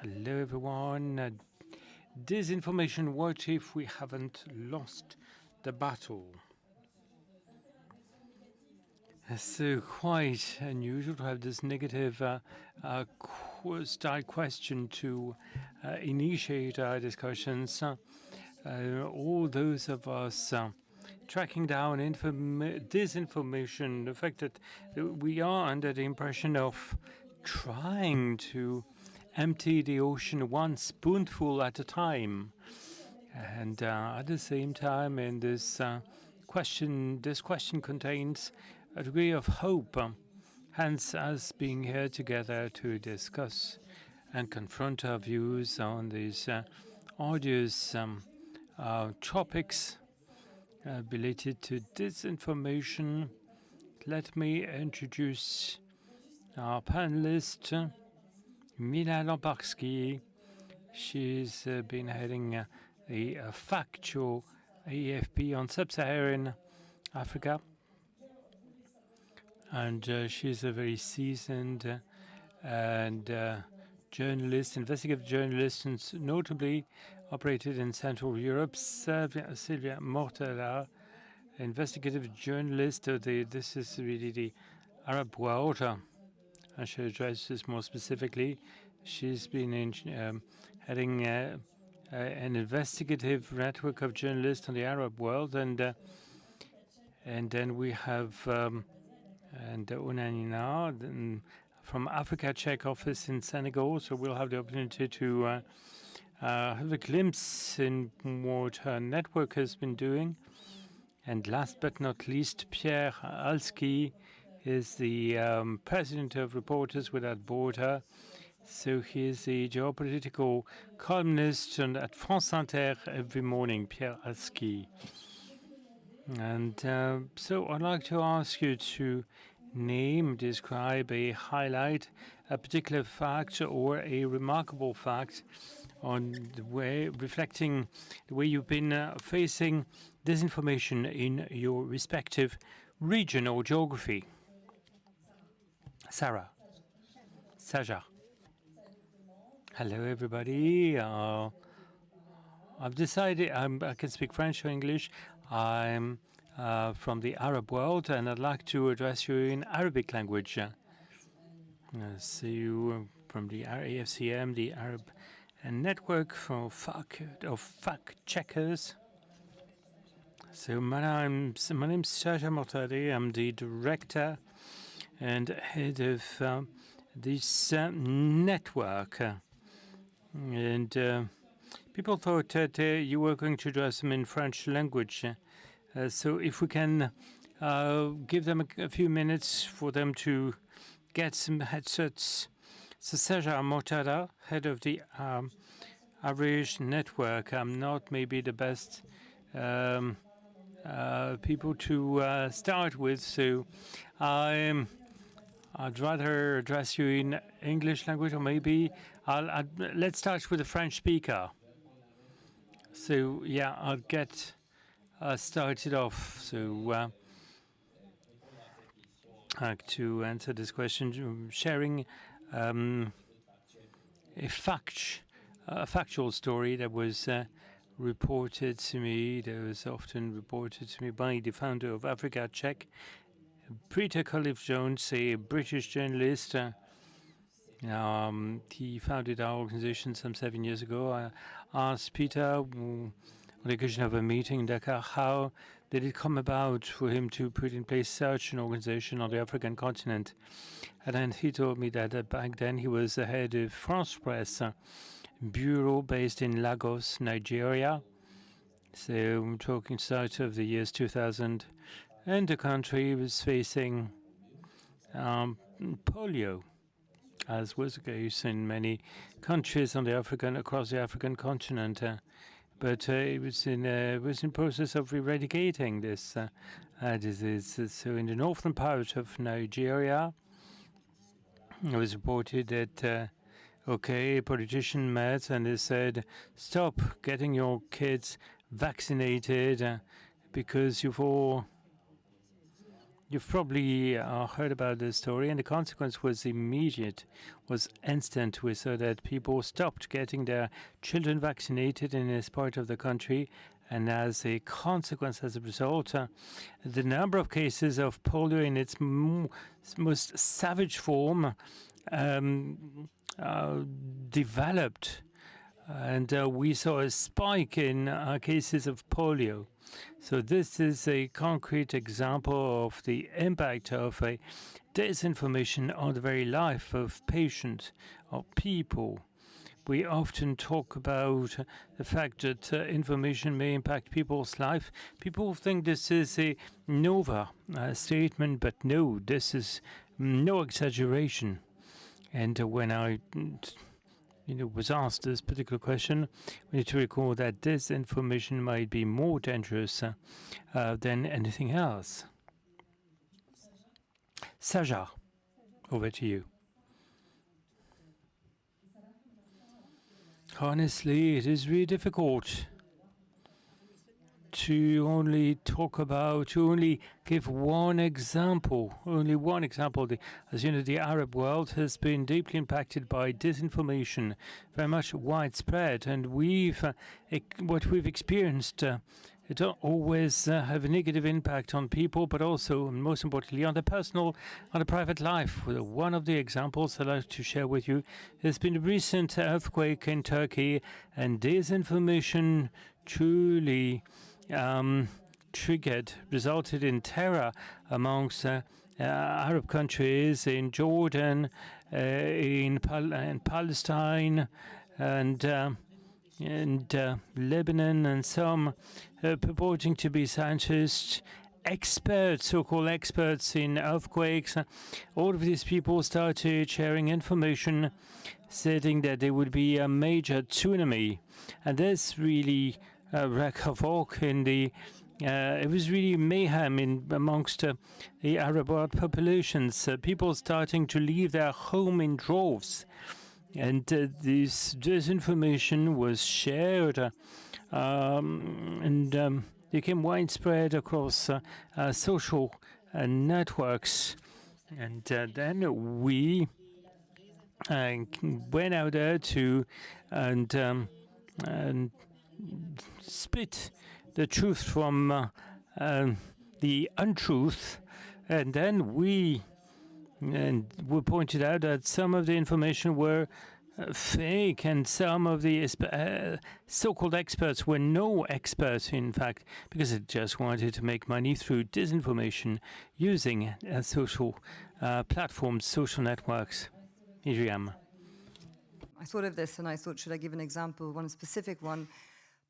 Hello, everyone. Disinformation, what if we haven't lost the battle? So quite unusual to have this negative style question to initiate our discussions. All those of us tracking down disinformation, the fact that we are under the impression of trying to empty the ocean one spoonful at a time. And at the same time, in this question contains a degree of hope, hence us being here together to discuss and confront our views on these arduous topics related to disinformation. Let me introduce our panelist, Mila Lamparski. She's been heading the factual AFP on sub-Saharan Africa. And she's a very seasoned journalist, investigative journalist, and notably operated in Central Europe. Silvia Mortala, investigative journalist. This is really the Arab world. I should address this more specifically. She's been heading an investigative network of journalists on the Arab world, and then we have Unanina from Africa Check office in Senegal. So we'll have the opportunity to have a glimpse in what her network has been doing. And last but not least, Pierre Alski is the president of Reporters Without Border. So he is a geopolitical columnist at France Inter every morning, Pierre Alski. And so I'd like to ask you to describe a highlight, a particular fact or a remarkable fact on the way, reflecting the way you've been facing disinformation in your respective region or geography. Saja. Hello, everybody. I've decided I can speak French or English. I'm from the Arab world, and I'd like to address you in Arabic language. See you from the AFCM, the Arab Network for fact checkers. So my name's Saja Mortadi. I'm the director and head of this network. And people thought that you were going to address them in French language. So if we can give them a few minutes for them to get some headsets. So Saja Mortada, head of the Average Network. I'm not maybe the best people to start with, so I'd rather address you in English language, or maybe let's start with a French speaker. So yeah, I'll get started off. So to answer this question, sharing a factual story that was reported to me, that was often reported to me by the founder of Africa Check, Peter Collins-Jones, a British journalist. He founded our organization some 7 years ago. I asked Peter, on the occasion of a meeting in Dakar, how did it come about for him to put in place such an organization on the African continent? And then he told me that back then he was the head of France Press bureau based in Lagos, Nigeria. So I'm talking start of the years 2000. And the country was facing polio, as was the case in many countries across the African continent. But it was in process of eradicating this disease. So in the northern part of Nigeria, it was reported that a politician met and they said, stop getting your kids vaccinated because you've all You've probably heard about this story, and the consequence was immediate, was instant. We saw that people stopped getting their children vaccinated in this part of the country, and as a consequence, as a result, the number of cases of polio in its most savage form developed, and we saw a spike in cases of polio. So this is a concrete example of the impact of a disinformation on the very life of patients or people. We often talk about the fact that information may impact people's life. People think this is a nova statement, but no, this is no exaggeration. And when I was asked this particular question, we need to recall that this information might be more dangerous than anything else. Saja, over to you. Honestly, it is really difficult to only give one example. Only one example. As you know, the Arab world has been deeply impacted by disinformation, very much widespread, and what we've experienced. It don't always have a negative impact on people, but also, and most importantly, on the private life. One of the examples I'd like to share with you has been the recent earthquake in Turkey, and disinformation truly resulted in terror amongst Arab countries, in Jordan, in Palestine, and Lebanon, and some purporting to be scientists, experts, so-called experts in earthquakes. All of these people started sharing information stating that there would be a major tsunami. And this really wreaked havoc in the it was really mayhem amongst the Arab world populations, people starting to leave their home in droves. And this disinformation was shared and became widespread across social networks. And then we went out there to and split the truth from the untruth, and then we pointed out that some of the information were fake, and some of the so-called experts were no experts, in fact, because they just wanted to make money through disinformation using social platforms, social networks. Miriam. I thought of this and I thought, should I give an example, one specific one?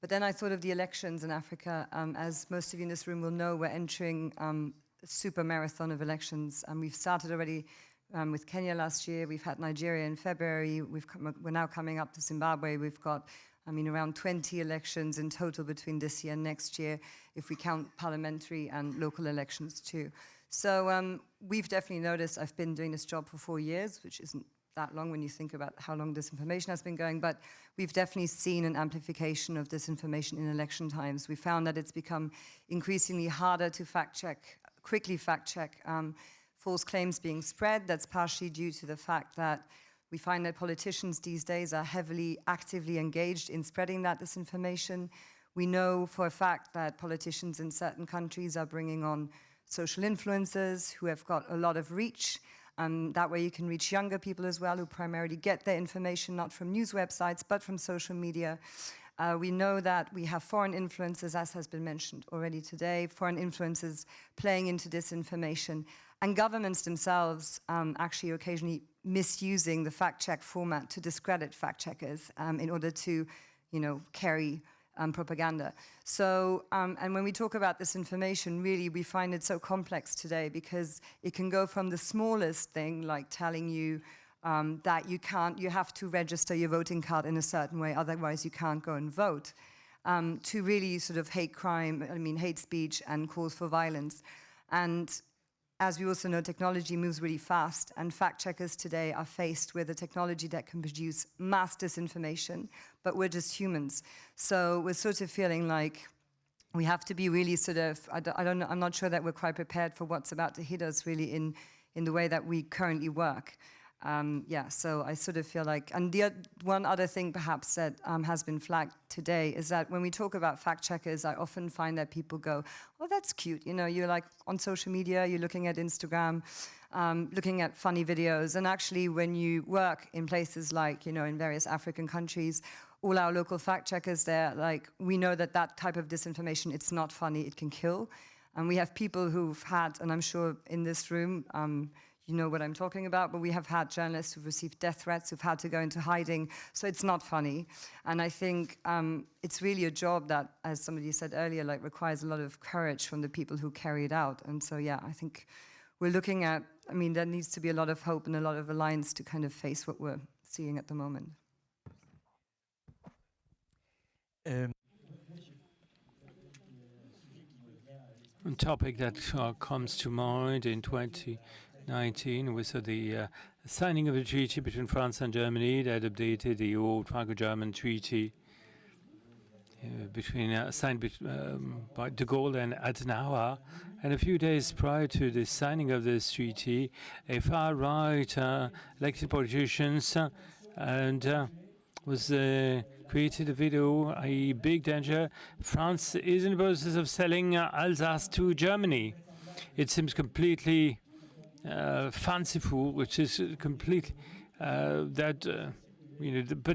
But then I thought of the elections in Africa. As most of you in this room will know, we're entering a super marathon of elections. We've started already with Kenya last year. We've had Nigeria in February. We're now coming up to Zimbabwe. We've got, around 20 elections in total between this year and next year, if we count parliamentary and local elections too. So we've definitely noticed, I've been doing this job for 4 years, which isn't that long when you think about how long disinformation has been going, but we've definitely seen an amplification of disinformation in election times. We found that it's become increasingly harder to quickly fact check false claims being spread. That's partially due to the fact that we find that politicians these days are heavily, actively engaged in spreading that disinformation. We know for a fact that politicians in certain countries are bringing on social influencers who have got a lot of reach. That way you can reach younger people as well, who primarily get their information not from news websites, but from social media. We know that we have foreign influences, as has been mentioned already today, foreign influences playing into disinformation, and governments themselves actually occasionally misusing the fact-check format to discredit fact-checkers in order to, carry propaganda. So, and when we talk about this information, really, we find it so complex today because it can go from the smallest thing, like telling you that you have to register your voting card in a certain way, otherwise you can't go and vote, to really sort of hate speech and calls for violence. And as we also know, technology moves really fast, and fact-checkers today are faced with a technology that can produce mass disinformation, but we're just humans. So we're sort of feeling like we have to be really sort of, I don't know, I'm not sure that we're quite prepared for what's about to hit us really in the way that we currently work. Yeah, so I sort of feel like, and one other thing perhaps that has been flagged today is that when we talk about fact checkers, I often find that people go, oh, that's cute. You know, you're like on social media, you're looking at Instagram, looking at funny videos. And actually, when you work in places like, you know, in various African countries, all our local fact checkers there, like, we know that that type of disinformation, it's not funny, it can kill. And we have people who've had, and I'm sure in this room, you know what I'm talking about, but we have had journalists who've received death threats, who've had to go into hiding, so it's not funny. And I think it's really a job that, as somebody said earlier, like requires a lot of courage from the people who carry it out. And so, yeah, I think we're looking at, I mean, there needs to be a lot of hope and a lot of alliance to kind of face what we're seeing at the moment. A topic that comes to mind in 2019 was the signing of a treaty between France and Germany that updated the old Franco-German treaty signed by de Gaulle and Adenauer. And a few days prior to the signing of this treaty, a far-right elected politicians was created a video, a big danger. France is in the process of selling Alsace to Germany. It seems completely fanciful, which is completely but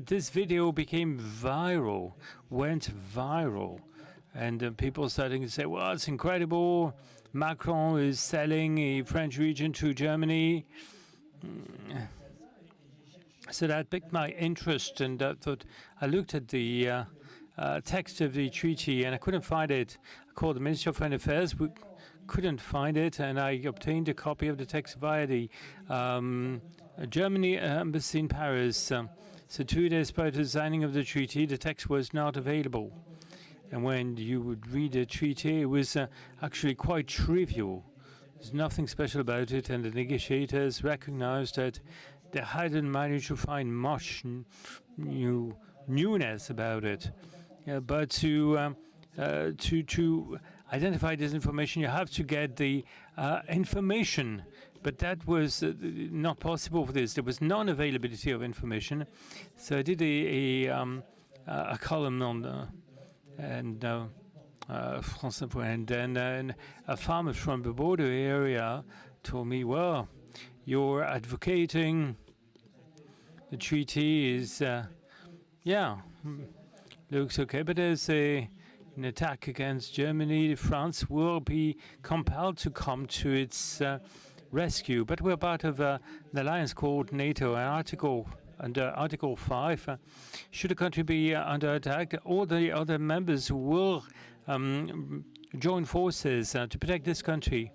this video became viral, went viral, and people starting to say, well, it's incredible. Macron is selling a French region to Germany. So that piqued my interest, and I looked at the text of the treaty, and I couldn't find it. I called the Ministry of Foreign Affairs, we couldn't find it, and I obtained a copy of the text via the Germany embassy in Paris. So 2 days prior to the signing of the treaty, the text was not available. And when you would read the treaty, it was actually quite trivial. There's nothing special about it, and the negotiators recognized that they hadn't managed to find much newness about it. But to identify this information, you have to get the information. But that was not possible for this. There was non-availability of information. So I did a column on France Info, and then a farmer from the border area told me, well, you're advocating the treaty is, looks okay, but there's an attack against Germany. France will be compelled to come to its rescue. But we're part of an alliance called NATO, and under Article 5, should a country be under attack, all the other members will join forces to protect this country.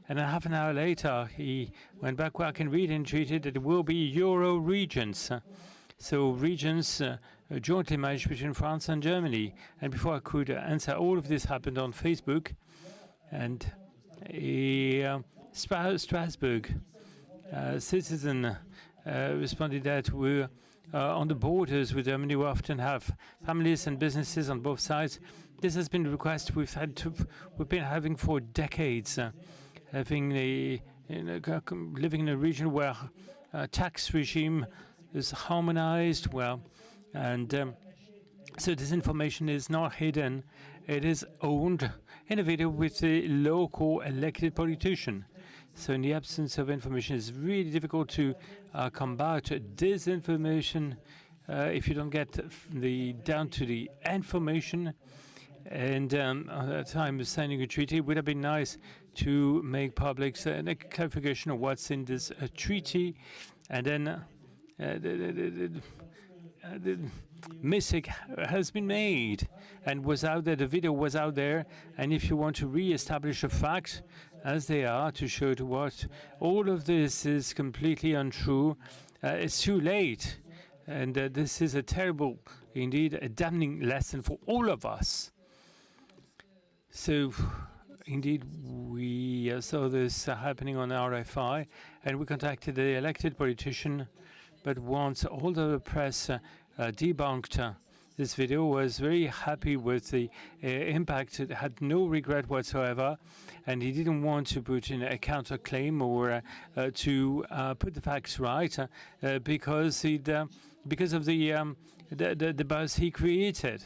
And a half an hour later, he went back where I can read and treated that it will be Euro regions. So regions jointly managed between France and Germany. And before I could answer, all of this happened on Facebook. And a Strasbourg citizen responded that we're on the borders with Germany. We often have families and businesses on both sides. This has been a request we've been having for decades. Living in a region where tax regime is harmonized well, and so this information is not hidden; it is owned in a video with the local elected politician. So in the absence of information, it's really difficult to combat disinformation if you don't get down to the information. And at the time of signing a treaty, it would have been nice to make public a clarification of what's in this treaty. And then the mistake has been made and was out there. The video was out there. And if you want to re-establish a fact, as they are, to show to what all of this is completely untrue, it's too late. And this is a terrible, indeed, a damning lesson for all of us. So, indeed, we saw this happening on RFI, and we contacted the elected politician. But once all the press debunked this video was very happy with the impact. It had no regret whatsoever, and he didn't want to put in a counterclaim or to put the facts right because of the buzz he created.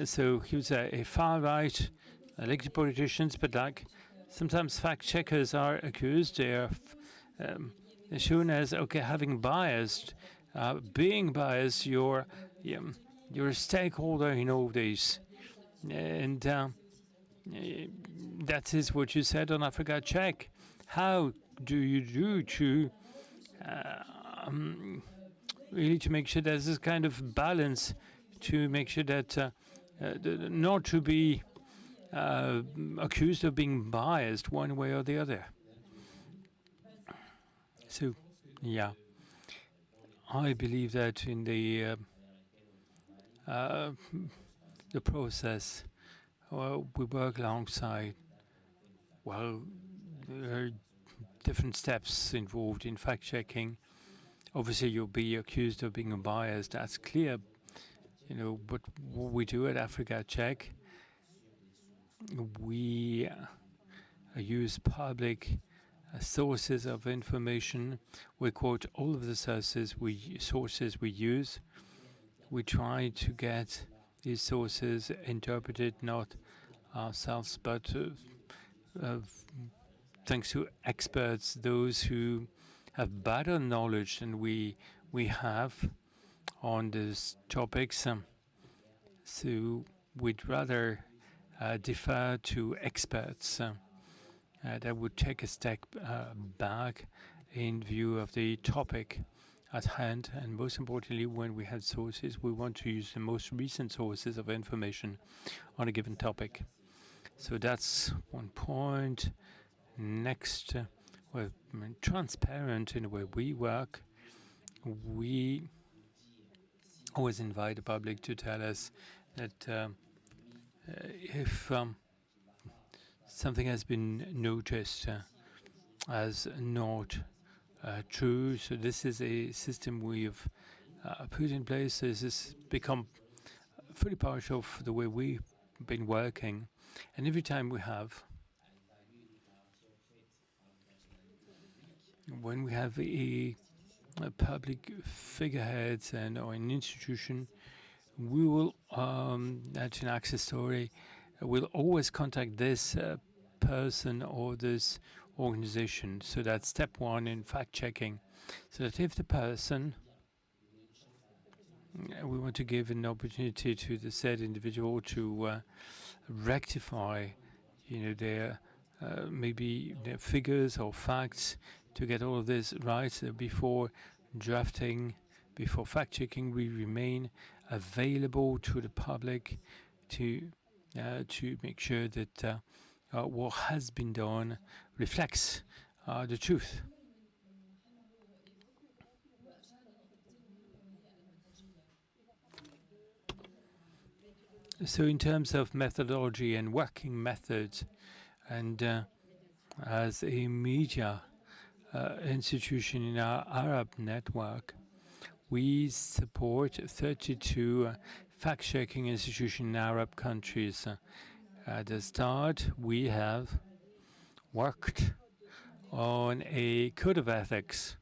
So he was a far-right elected politicians, but like sometimes fact checkers are accused, they are shown as okay, having biased, being biased. You're a stakeholder in all this, and that is what you said on Africa Check. How do you do to really to make sure there's this kind of balance, to make sure that not to be accused of being biased one way or the other. So, yeah, I believe that in the process, we work alongside. Well, there are different steps involved in fact checking. Obviously, you'll be accused of being biased. That's clear. But what we do at Africa Check, we use public sources of information. We quote all of the sources we use. We try to get these sources interpreted not ourselves, but thanks to experts, those who have better knowledge than we have on these topics. So we'd rather defer to experts that would take a step back in view of the topic at hand. And most importantly, when we have sources, we want to use the most recent sources of information on a given topic. So that's one point. Next, we're transparent in the way we work. We always invite the public to tell us that if something has been noticed as not true. So this is a system we've put in place. This has become fully part of the way we've been working. And every time when we have a public figurehead or an institution, we will, at an access story, we'll always contact this person or this organization. So that's step one in fact checking. So that if the person, we want to give an opportunity to the said individual to rectify, their maybe their figures or facts, to get all of this right before drafting, before fact checking. We remain available to the public to make sure that what has been done reflects the truth. So in terms of methodology and working methods, and as a media institution in our Arab network, we support 32 fact-checking institutions in Arab countries. At the start, we have worked on a code of ethics,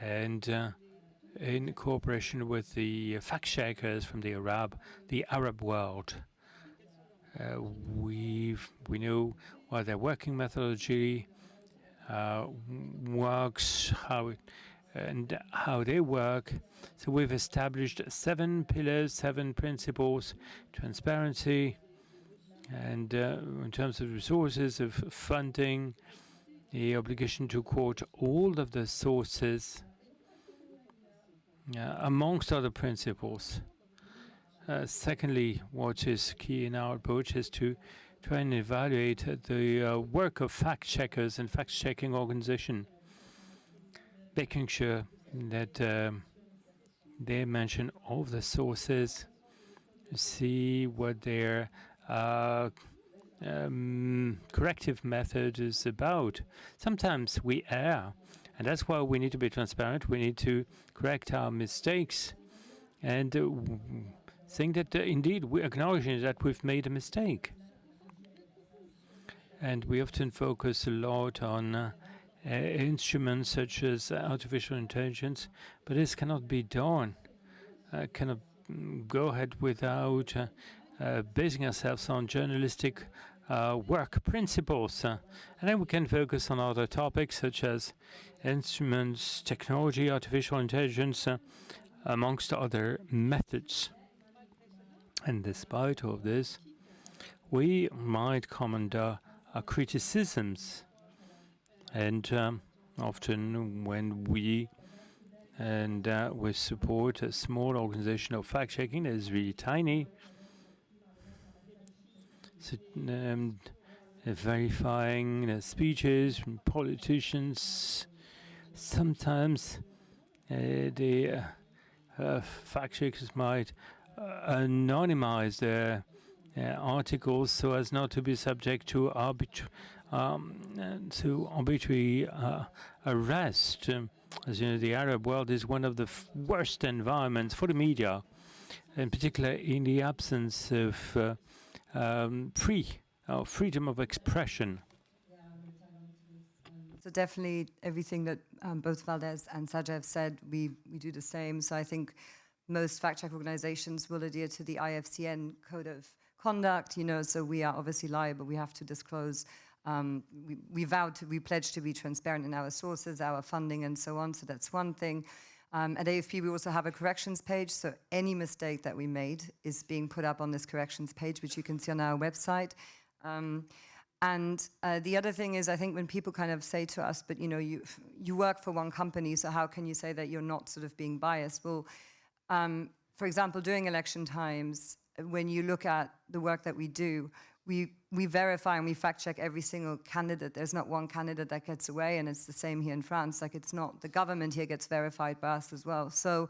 and in cooperation with the fact-checkers from the Arab world, we know what their working methodology works, how they work. So we've established 7 pillars, 7 principles: transparency, and in terms of resources, of funding, the obligation to quote all of the sources, amongst other principles. Secondly, what is key in our approach is to try and evaluate the work of fact-checkers and fact-checking organizations, making sure that they mention all the sources, see what their corrective method is about. Sometimes we err, and that's why we need to be transparent. We need to correct our mistakes, and think that indeed we acknowledge that we've made a mistake. And we often focus a lot on instruments such as artificial intelligence, but this cannot be done. Cannot go ahead without basing ourselves on journalistic work principles. And then we can focus on other topics such as instruments, technology, artificial intelligence, amongst other methods. And despite all of this, we might come under criticisms. And often when we support a small organization of fact-checking that is really tiny, so, verifying the speeches from politicians. Sometimes the fact-checkers might anonymize their articles so as not to be subject to arbitrary arrest. As you know, the Arab world is one of the worst environments for the media, in particular in the absence of freedom of expression. So definitely everything that both Valdez and Sajja have said, we do the same. So I think most fact-check organizations will adhere to the IFCN code of conduct, so we are obviously liable. We have to disclose. We pledge to be transparent in our sources, our funding, and so on. So that's one thing. At AFP, we also have a corrections page. So any mistake that we made is being put up on this corrections page, which you can see on our website. And the other thing is, I think when people kind of say to us, but you work for one company, so how can you say that you're not sort of being biased? Well, for example, during election times, when you look at the work that we do, we verify and we fact check every single candidate. There's not one candidate that gets away, and it's the same here in France. Like, it's not, the government here gets verified by us as well. So,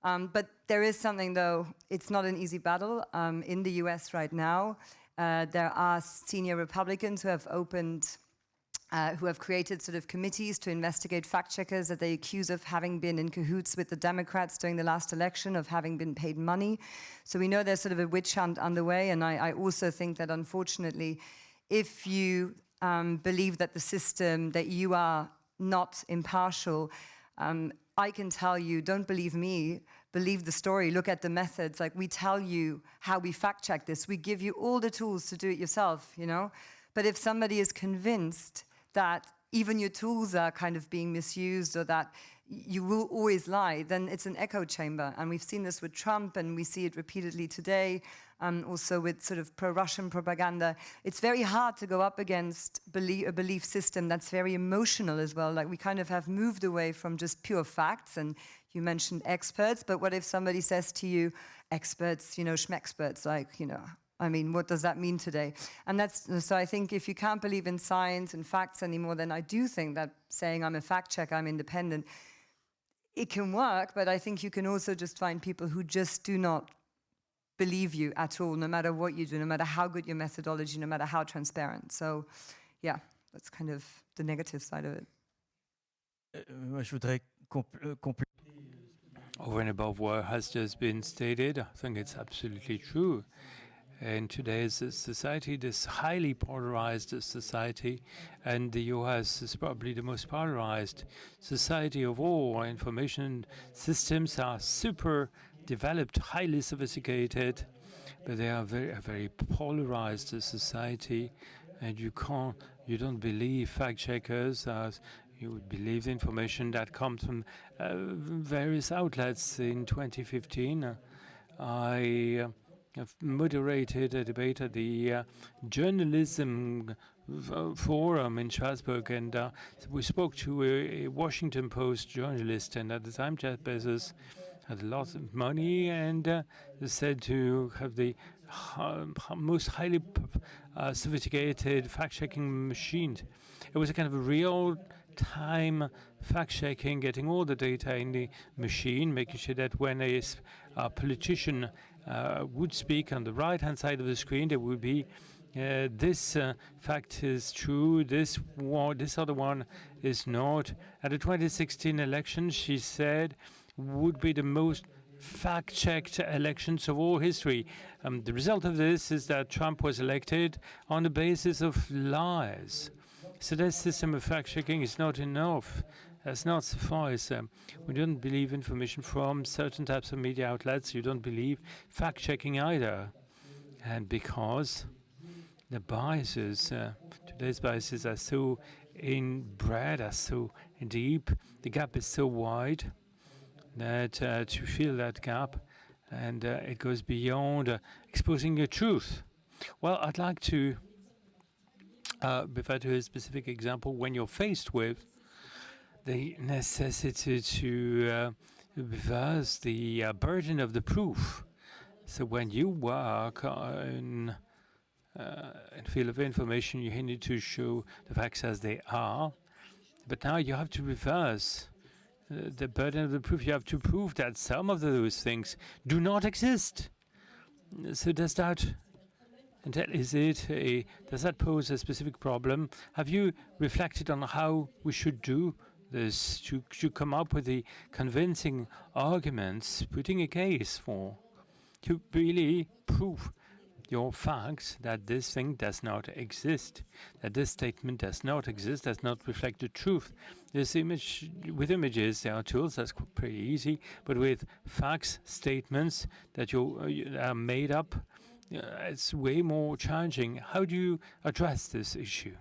but there is something though, it's not an easy battle. In the US right now, there are senior Republicans who have created sort of committees to investigate fact-checkers that they accuse of having been in cahoots with the Democrats during the last election, of having been paid money. So we know there's sort of a witch hunt underway, and I also think that unfortunately, if you believe that the system, that you are not impartial, I can tell you, don't believe me, believe the story, look at the methods. Like, we tell you how we fact-check this. We give you all the tools to do it yourself, But if somebody is convinced that even your tools are kind of being misused, or that you will always lie, then it's an echo chamber. And we've seen this with Trump, and we see it repeatedly today, also with sort of pro-Russian propaganda. It's very hard to go up against a belief system that's very emotional as well. Like, we kind of have moved away from just pure facts, and you mentioned experts, but what if somebody says to you, experts, schmexperts, like, I mean, what does that mean today? And so I think if you can't believe in science and facts anymore, then I do think that saying I'm a fact checker, I'm independent, it can work, but I think you can also just find people who just do not believe you at all, no matter what you do, no matter how good your methodology, no matter how transparent. So yeah, that's kind of the negative side of it. Je voudrais Over and above what has just been stated, I think it's absolutely true. In today's society, this highly polarized society, and the US is probably the most polarized society of all. Information systems are super developed, highly sophisticated, but they are a very polarized society, and you don't believe fact checkers as you would believe the information that comes from various outlets. In 2015, I have moderated a debate at the journalism forum in Strasbourg, and we spoke to a Washington Post journalist, and at the time Jeff Bezos had a lot of money and said to have the most highly sophisticated fact-checking machines. It was a kind of a real-time fact-checking, getting all the data in the machine, making sure that when a politician would speak on the right-hand side of the screen, there would be this fact is true, this other one is not. At the 2016 election, she said, would be the most fact-checked elections of all history. The result of this is that Trump was elected on the basis of lies. So that system of fact-checking is not enough. That's not suffice. We don't believe information from certain types of media outlets. You don't believe fact-checking either. And because the biases, today's biases are so inbred, are so deep, the gap is so wide that to fill that gap, and it goes beyond exposing the truth. Well, I'd like to refer to a specific example when you're faced with the necessity to reverse the burden of the proof. So when you work in field of information, you need to show the facts as they are. But now you have to reverse the burden of the proof. You have to prove that some of those things do not exist. So does that pose a specific problem? Have you reflected on how we should do this to come up with the convincing arguments, putting a case for, to really prove your facts that this thing does not exist, that this statement does not exist, does not reflect the truth? This image, with images, there are tools, that's pretty easy, but with facts, statements that are made up, it's way more challenging. How do you address this issue?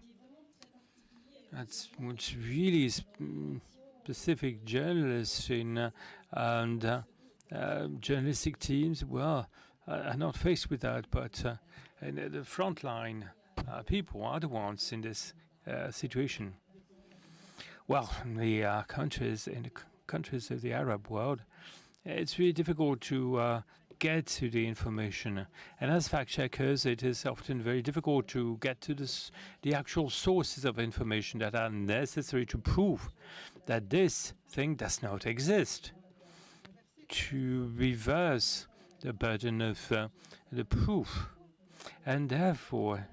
That's what's really specific journalists and journalistic teams, well, are not faced with that, but the frontline people are the ones in this situation. Well, in the countries of the Arab world, it's really difficult to get to the information. And as fact checkers, it is often very difficult to get to the actual sources of information that are necessary to prove that this thing does not exist. To reverse the burden of the proof. And therefore,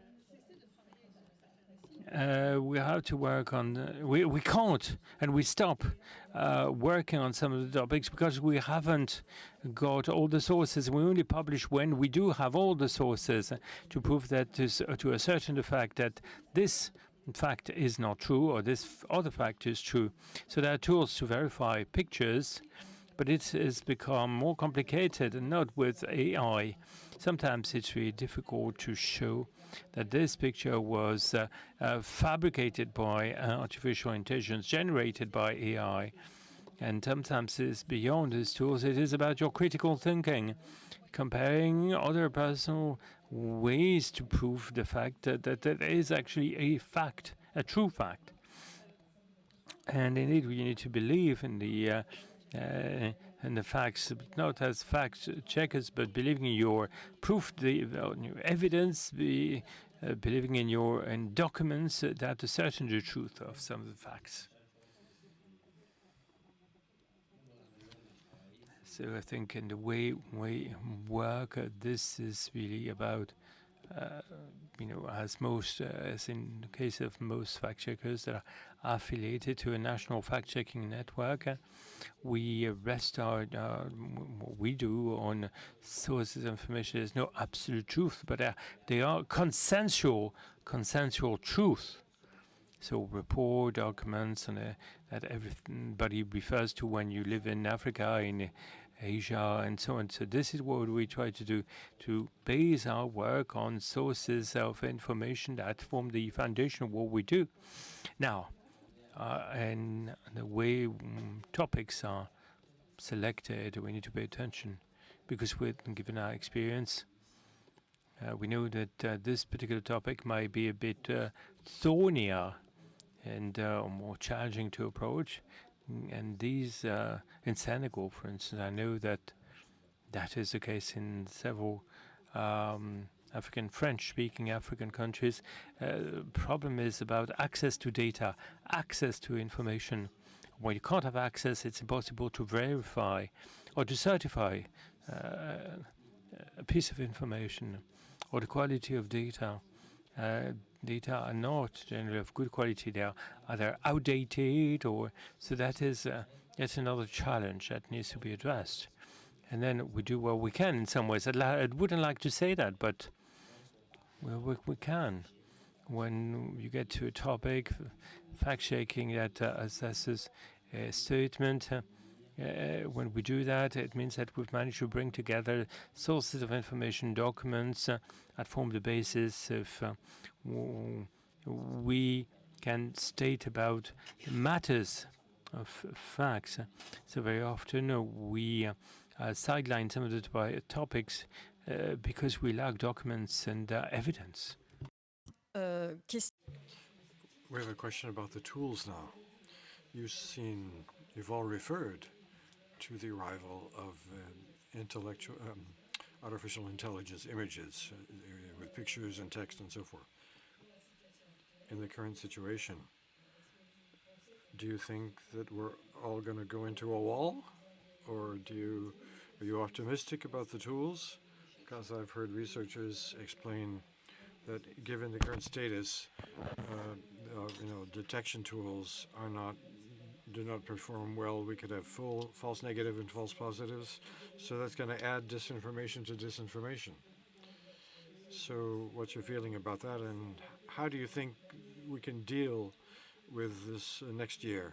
we have to work on, we can't, and we stop working on some of the topics because we haven't got all the sources. We only publish when we do have all the sources to prove that, to ascertain the fact that this fact is not true or this other fact is true. So there are tools to verify pictures, but it has become more complicated, and not with AI. Sometimes it's really difficult to show that this picture was fabricated by artificial intelligence, generated by AI. And sometimes it's beyond these tools. It is about your critical thinking, comparing other personal ways to prove the fact that that is actually a fact, a true fact. And indeed, we need to believe in the facts, not as fact checkers, but believing in your proof, your evidence, believing in your documents that ascertain the truth of some of the facts. So I think in the way we work, this is really about, as in the case of most fact checkers that are affiliated to a national fact-checking network, we rest what we do on sources of information. There's no absolute truth, but they are consensual truth. So report documents and that everybody refers to when you live in Africa, in Asia, and so on. So this is what we try to do, to base our work on sources of information that form the foundation of what we do. Now, and the way topics are selected, we need to pay attention, because given our experience, we know that this particular topic might be a bit thornier and more challenging to approach. And these, in Senegal, for instance, I know that is the case in several French-speaking African countries. Problem is about access to data, access to information. When you can't have access, it's impossible to verify or to certify a piece of information or the quality of data. Data are not generally of good quality. They are either outdated, or so that is yet another challenge that needs to be addressed. and then we do what we can in some ways. I wouldn't like to say that, but we can. When you get to a topic, fact-checking that assesses a statement, when we do that, it means that we've managed to bring together sources of information, documents that form the basis of we can state about matters of facts. So very often we sideline some of the topics because we lack documents and evidence. We have a question about the tools now. You've all referred to the arrival of artificial intelligence images with pictures and text and so forth. In the current situation, do you think that we're all going to go into a wall? Or are you optimistic about the tools? Because I've heard researchers explain that given the current status, detection tools do not perform well. We could have false negative and false positives. So that's going to add disinformation to disinformation. So what's your feeling about that? And how do you think we can deal with this next year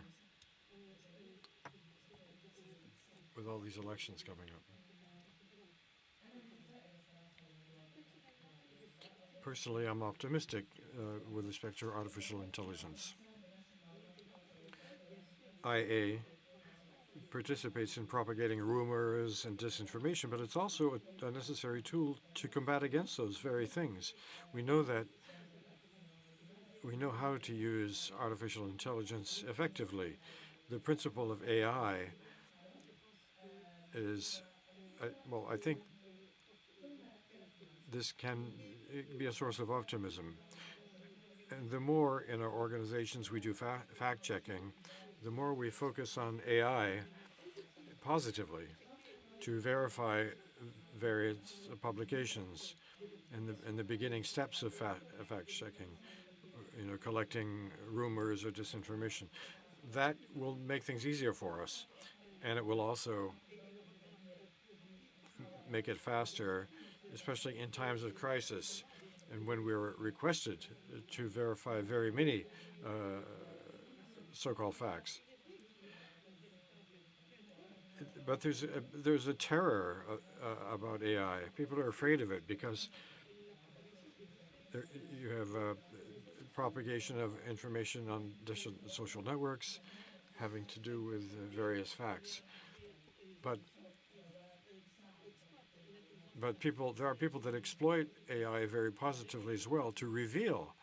with all these elections coming up? Personally, I'm optimistic with respect to artificial intelligence. IA participates in propagating rumors and disinformation, but it's also a necessary tool to combat against those very things. We know how to use artificial intelligence effectively. The principle of AI is, I think this can be a source of optimism. And the more in our organizations we do fact-checking, the more we focus on AI positively to verify various publications and the beginning steps of fact-checking, collecting rumors or disinformation. That will make things easier for us, and it will also make it faster, especially in times of crisis and when we're requested to verify very many so-called facts. But there's a terror about AI. People are afraid of it because you have propagation of information on social networks having to do with various facts. But there are people that exploit AI very positively as well to reveal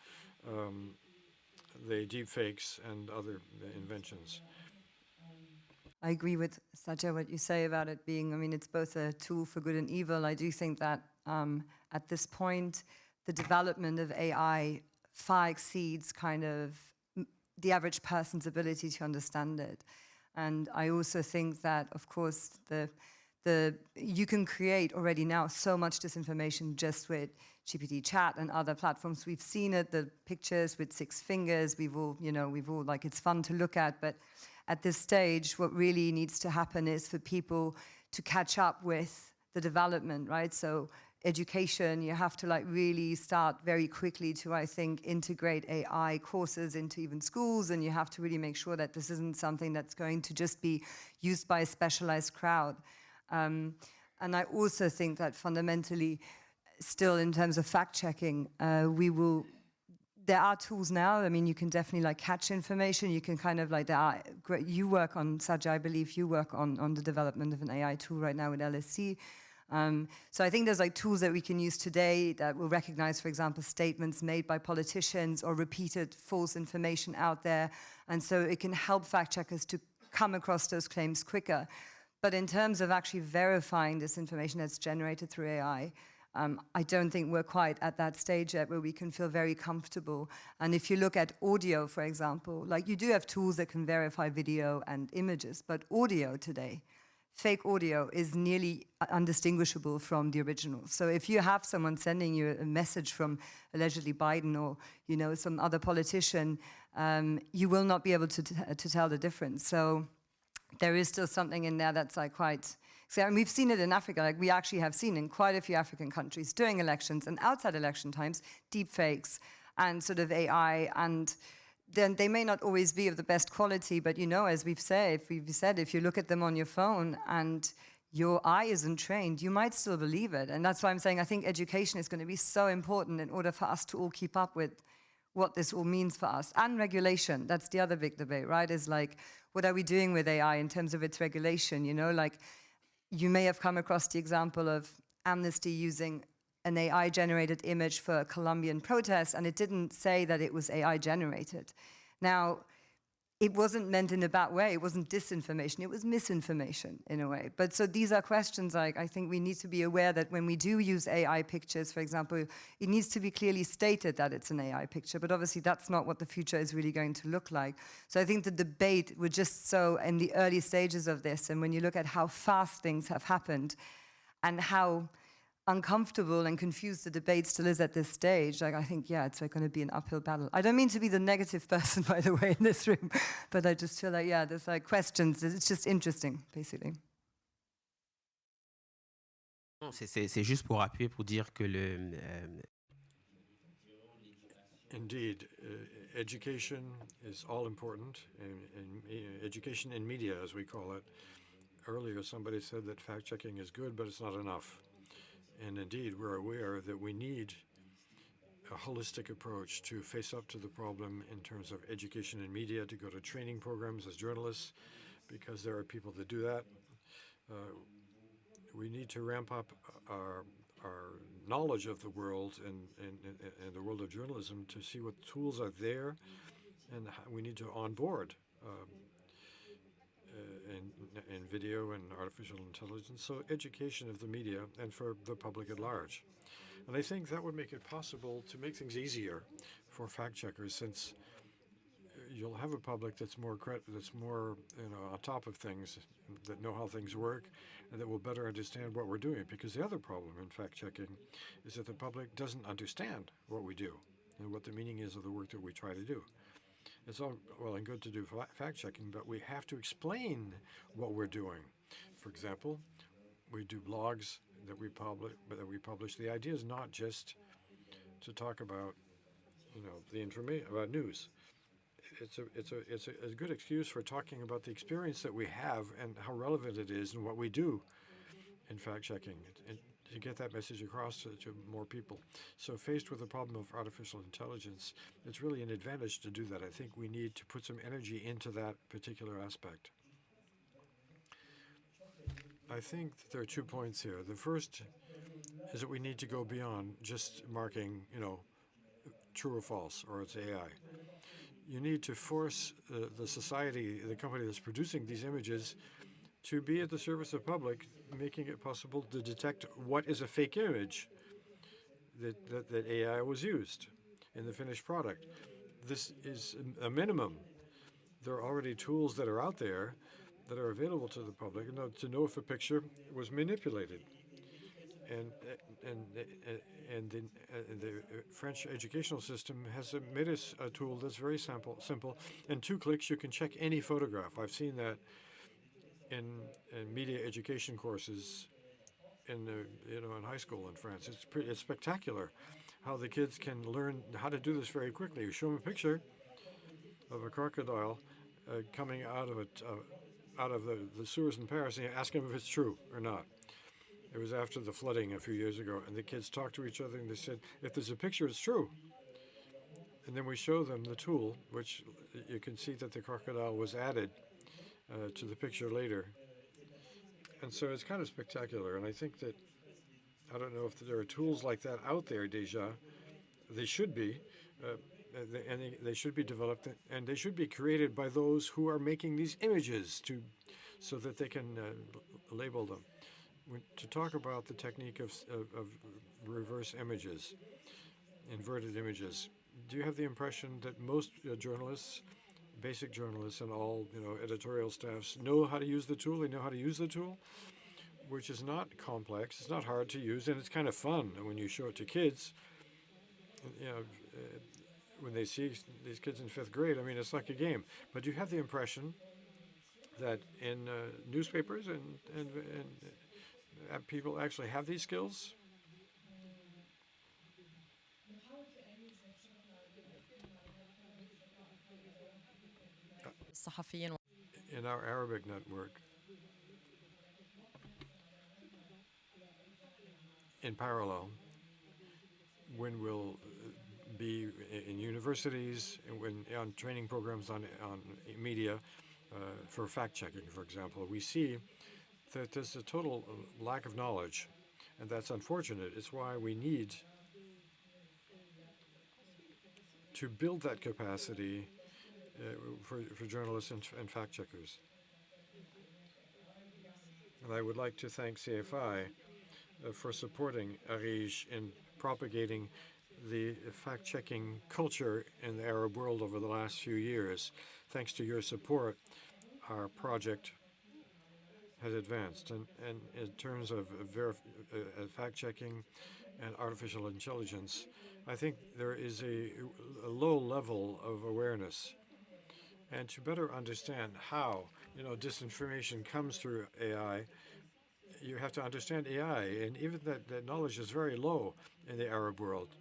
the deepfakes and other inventions. I agree with Satya, what you say about it being, it's both a tool for good and evil. I do think that at this point, the development of AI far exceeds kind of the average person's ability to understand it. And I also think that, of course, you can create already now so much disinformation just with GPT chat and other platforms. We've seen it, the pictures with 6 fingers, we've all like, it's fun to look at, but at this stage, what really needs to happen is for people to catch up with the development, right? So education, you have to really start very quickly to, I think, integrate AI courses into even schools, and you have to really make sure that this isn't something that's going to just be used by a specialized crowd. And I also think that fundamentally, still in terms of fact-checking, there are tools now. You can definitely catch information. You can kind of you work on, Satya, I believe you work on the development of an AI tool right now with LSC. So I think there's tools that we can use today that will recognize, for example, statements made by politicians or repeated false information out there. And so it can help fact-checkers to come across those claims quicker. But in terms of actually verifying this information that's generated through AI, I don't think we're quite at that stage yet where we can feel very comfortable. And if you look at audio, for example, you do have tools that can verify video and images, but audio today, fake audio, is nearly undistinguishable from the original. So if you have someone sending you a message from allegedly Biden or some other politician, you will not be able to tell the difference. So there is still something in there that's like quite. So, and we've seen it in Africa, like we actually have seen in quite a few African countries during elections and outside election times, deep fakes and sort of AI, and then they may not always be of the best quality, but you know, as we've said, if you look at them on your phone and your eye isn't trained, you might still believe it. And that's why I'm saying I think education is going to be so important in order for us to all keep up with what this all means for us. And regulation, that's the other big debate, right? Is like, what are we doing with AI in terms of its regulation? You know, like you may have come across the example of Amnesty using an AI-generated image for a Colombian protest, and it didn't say that it was AI-generated. Now, it wasn't meant in a bad way. It wasn't disinformation. It was misinformation in a way. But so these are questions like I think we need to be aware that when we do use AI pictures, for example, it needs to be clearly stated that it's an AI picture. But obviously that's not what the future is really going to look like. So I think the debate, we're just so in the early stages of this. And when you look at how fast things have happened and how uncomfortable and confused the debate still is at this stage, like I think, yeah, it's like going to be an uphill battle. I don't mean to be the negative person, by the way, in this room, but I just feel like, yeah, there's like questions. It's just interesting, basically. Non, c'est juste pour appuyer, pour dire que Indeed, education is all important, and education in media, as we call it. Earlier, somebody said that fact-checking is good, but it's not enough. And indeed, we're aware that we need a holistic approach to face up to the problem in terms of education in media, to go to training programs as journalists, because there are people that do that. We need to ramp up our knowledge of the world and the world of journalism to see what tools are there, and we need to onboard in video and artificial intelligence, so education of the media and for the public at large. And I think that would make it possible to make things easier for fact checkers, since you'll have a public that's more on top of things, that know how things work, and that will better understand what we're doing. Because the other problem in fact checking is that the public doesn't understand what we do and what the meaning is of the work that we try to do. It's all well and good to do fact checking, but we have to explain what we're doing. For example, we do blogs that we publish. The idea is not just to talk about, the information about news. It's a good excuse for talking about the experience that we have and how relevant it is and what we do in fact checking, and to get that message across to more people. So faced with the problem of artificial intelligence, it's really an advantage to do that. I think we need to put some energy into that particular aspect. I think that there are 2 points here. The first is that we need to go beyond just marking, true or false, or it's AI. You need to force the society, the company that's producing these images, to be at the service of the public, making it possible to detect what is a fake image that AI was used in the finished product. This is a minimum. There are already tools that are out there that are available to the public to know if a picture was manipulated. And the French educational system has made us a tool that's very simple. In 2 clicks, you can check any photograph. I've seen that in media education courses in high school in France. It's spectacular how the kids can learn how to do this very quickly. You show them a picture of a crocodile coming out of the sewers in Paris, and you ask them if it's true or not. It was after the flooding a few years ago, and the kids talked to each other, and they said, if there's a picture, it's true. And then we show them the tool, which you can see that the crocodile was added to the picture later. And so it's kind of spectacular, and I think that, I don't know if there are tools like that out there, déjà. They should be, and they should be developed, and they should be created by those who are making these images so that they can label them. To talk about the technique of reverse images, inverted images, do you have the impression that most journalists, basic journalists and all editorial staffs know how to use the tool? They know how to use the tool, which is not complex, it's not hard to use, and it's kind of fun when you show it to kids. When they see these kids in 5th grade, I mean, it's like a game. But you have the impression that in newspapers and people actually have these skills? الصحفيين In our Arabic network, in parallel, when we'll be in universities, and when on training programs on media for fact checking, for example, we see that there's a total lack of knowledge, and that's unfortunate. It's why we need to build that capacity for journalists and fact checkers. And I would like to thank CFI for supporting Arij in propagating the fact-checking culture in the Arab world over the last few years. Thanks to your support, our project has advanced. And in terms of fact-checking and artificial intelligence, I think there is a low level of awareness. And to better understand how, disinformation comes through AI, you have to understand AI, and even that knowledge is very low in the Arab world,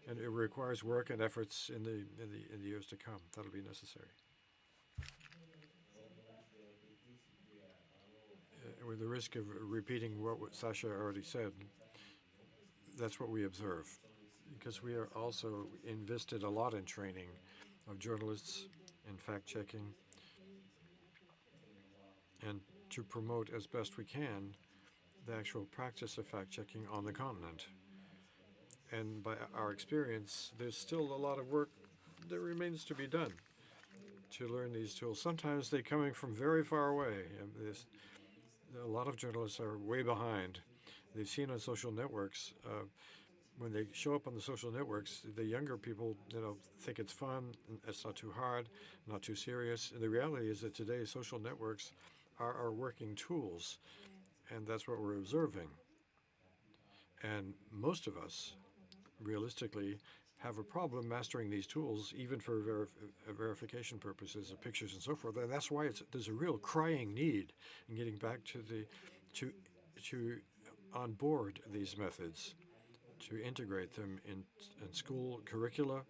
and it requires work and efforts in the years to come. That'll be necessary. With the risk of repeating what Sasha already said, that's what we observe, because we are also invested a lot in training of journalists in fact-checking and to promote as best we can the actual practice of fact-checking on the continent. And by our experience, there's still a lot of work that remains to be done to learn these tools. Sometimes they're coming from very far away. And a lot of journalists are way behind. They've seen on social networks, when they show up on the social networks, the younger people, think it's fun, it's not too hard, not too serious. And the reality is that today social networks are our working tools, and that's what we're observing. And most of us, realistically, have a problem mastering these tools, even for verification purposes of pictures and so forth. And that's why there's a real crying need in getting back to onboard these methods, to integrate them in school curricula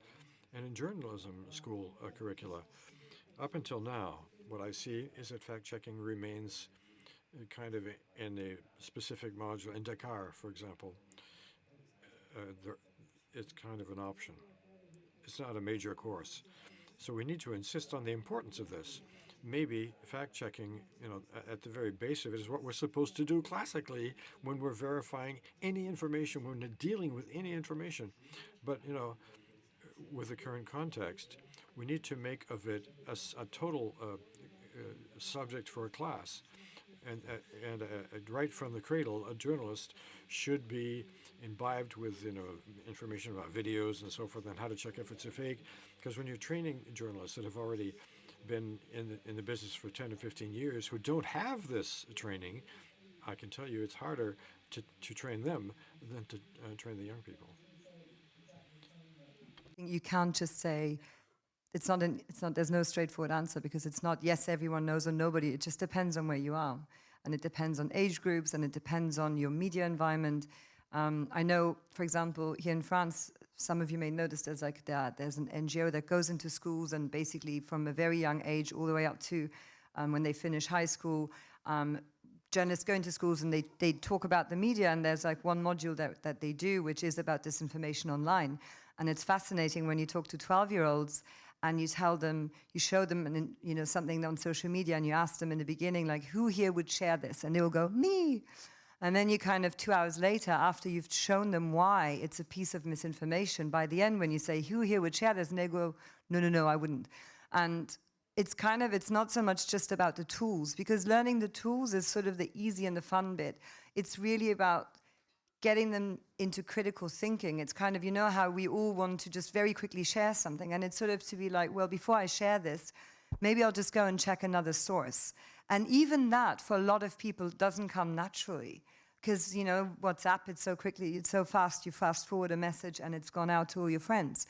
and in journalism school curricula. Up until now, what I see is that fact-checking remains kind of in a specific module. In Dakar, for example, it's kind of an option. It's not a major course. So we need to insist on the importance of this. Maybe fact-checking, at the very base of it, is what we're supposed to do classically when we're verifying any information, when we're dealing with any information. But, with the current context, we need to make of it a total subject for a class. And right from the cradle, a journalist should be imbibed with information about videos and so forth, and how to check if it's a fake. Because when you're training journalists that have already been in the business for 10 or 15 years who don't have this training, I can tell you it's harder to train them than to train the young people. You can't just say, there's no straightforward answer, because it's not yes, everyone knows, or nobody. It just depends on where you are. And it depends on age groups, and it depends on your media environment. I know, for example, here in France, some of you may notice there's an NGO that goes into schools, and basically from a very young age all the way up to when they finish high school, journalists go into schools and they talk about the media, and there's one module that they do, which is about disinformation online. And it's fascinating when you talk to 12-year-olds and you tell them, you show them something on social media, and you ask them in the beginning, who here would share this? And they will go, me. And then you 2 hours later, after you've shown them why it's a piece of misinformation, by the end when you say, who here would share this? And they go, no, I wouldn't. And it's not so much just about the tools, because learning the tools is sort of the easy and the fun bit. It's really about getting them into critical thinking. It's how we all want to just very quickly share something, and it's sort of to be well, before I share this, maybe I'll just go and check another source. And even that, for a lot of people, doesn't come naturally, because, WhatsApp, it's so quickly, it's so fast, you fast forward a message and it's gone out to all your friends.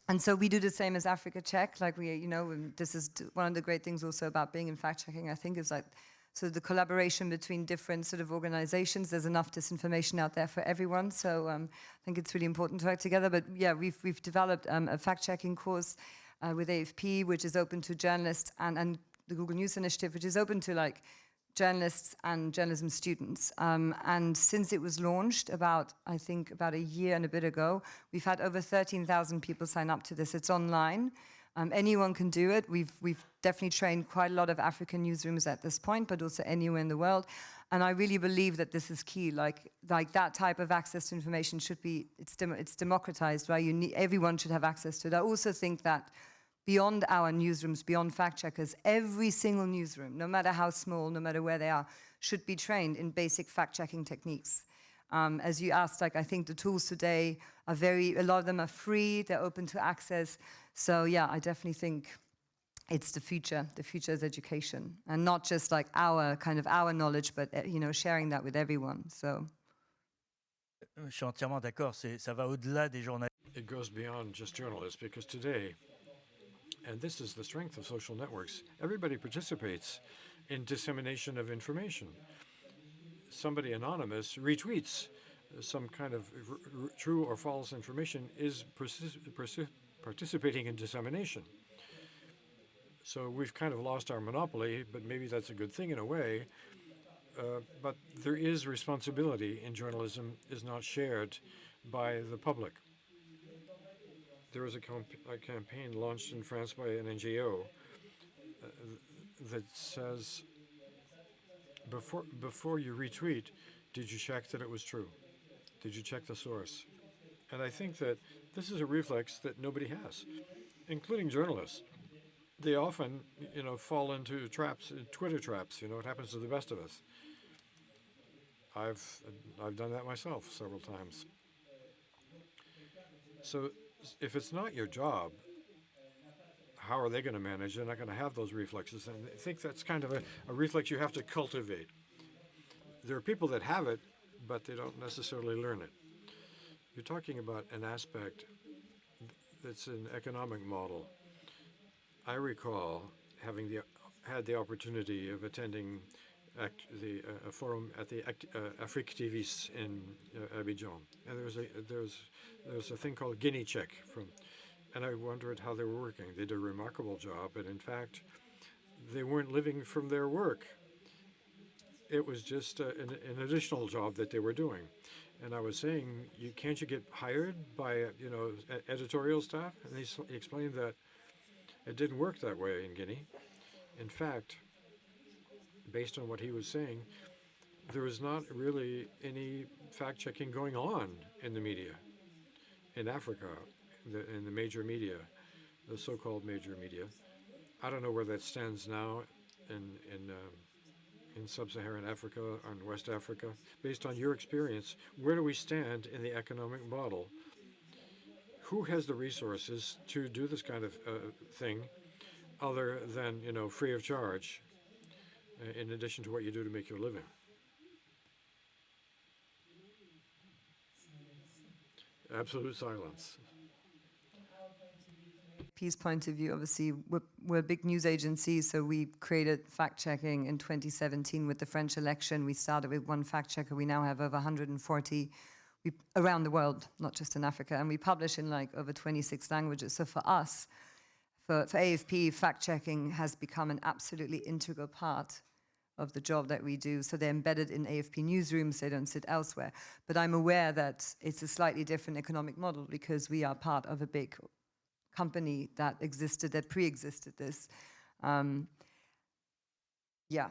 And so we do the same as Africa Check. Like this is one of the great things also about being in fact checking, I think, is like so the collaboration between different sort of organizations. There's enough disinformation out there for everyone. So I think it's really important to work together. But yeah, we've developed a fact checking course with AFP, which is open to journalists, and the Google News Initiative, which is open to like journalists and journalism students. And since it was launched about a year and a bit ago, we've had over 13,000 people sign up to this. It's online. Anyone can do it. We've definitely trained quite a lot of African newsrooms at this point, but also anywhere in the world. And I really believe that this is key. Like that type of access to information should be, it's democratized, right? Everyone should have access to it. I also think that beyond our newsrooms, beyond fact checkers, every single newsroom, no matter how small, no matter where they are, should be trained in basic fact checking techniques. As you asked, like I think the tools today are a lot of them are free, they're open to access. So yeah, I definitely think it's the future. The future is education, and not just like our knowledge, but sharing that with everyone. So. Je suis entièrement d'accord, ça va au-delà des journalistes. It goes beyond just journalists, because today, and this is the strength of social networks, everybody participates in dissemination of information. Somebody anonymous retweets some kind of true or false information is participating in dissemination. So we've kind of lost our monopoly, but maybe that's a good thing in a way. But there is responsibility in journalism is not shared by the public. There was a campaign launched in France by an NGO that says, before you retweet, did you check that it was true? Did you check the source? And I think that this is a reflex that nobody has, including journalists. They often, fall into traps, Twitter traps. It happens to the best of us. I've done that myself several times. So if it's not your job, how are they going to manage? They're not going to have those reflexes. And I think that's kind of a reflex you have to cultivate. There are people that have it, but they don't necessarily learn it. You're talking about an aspect that's an economic model. I recall having had the opportunity of attending a forum at the effec in Abidjan, and there was a thing called Guinea Check and I wondered how they were working. They did a remarkable job, but in fact, they weren't living from their work. It was just an additional job that they were doing. And I was saying, can't you get hired by editorial staff? And he explained that it didn't work that way in Guinea. In fact, based on what he was saying, there was not really any fact-checking going on in the media in Africa, in the major media, the so-called major media. I don't know where that stands now in sub-Saharan Africa or in West Africa. Based on your experience, where do we stand in the economic model? Who has the resources to do this kind of thing other than, free of charge, in addition to what you do to make your living? Absolute silence. Peace point of view, obviously, we're a big news agency, so we created fact-checking in 2017 with the French election. We started with one fact-checker. We now have over 140 around the world, not just in Africa, and we publish in over 26 languages. So for us, for AFP, fact-checking has become an absolutely integral part of the job that we do. So they're embedded in AFP newsrooms, they don't sit elsewhere. But I'm aware that it's a slightly different economic model because we are part of a big company that pre-existed this.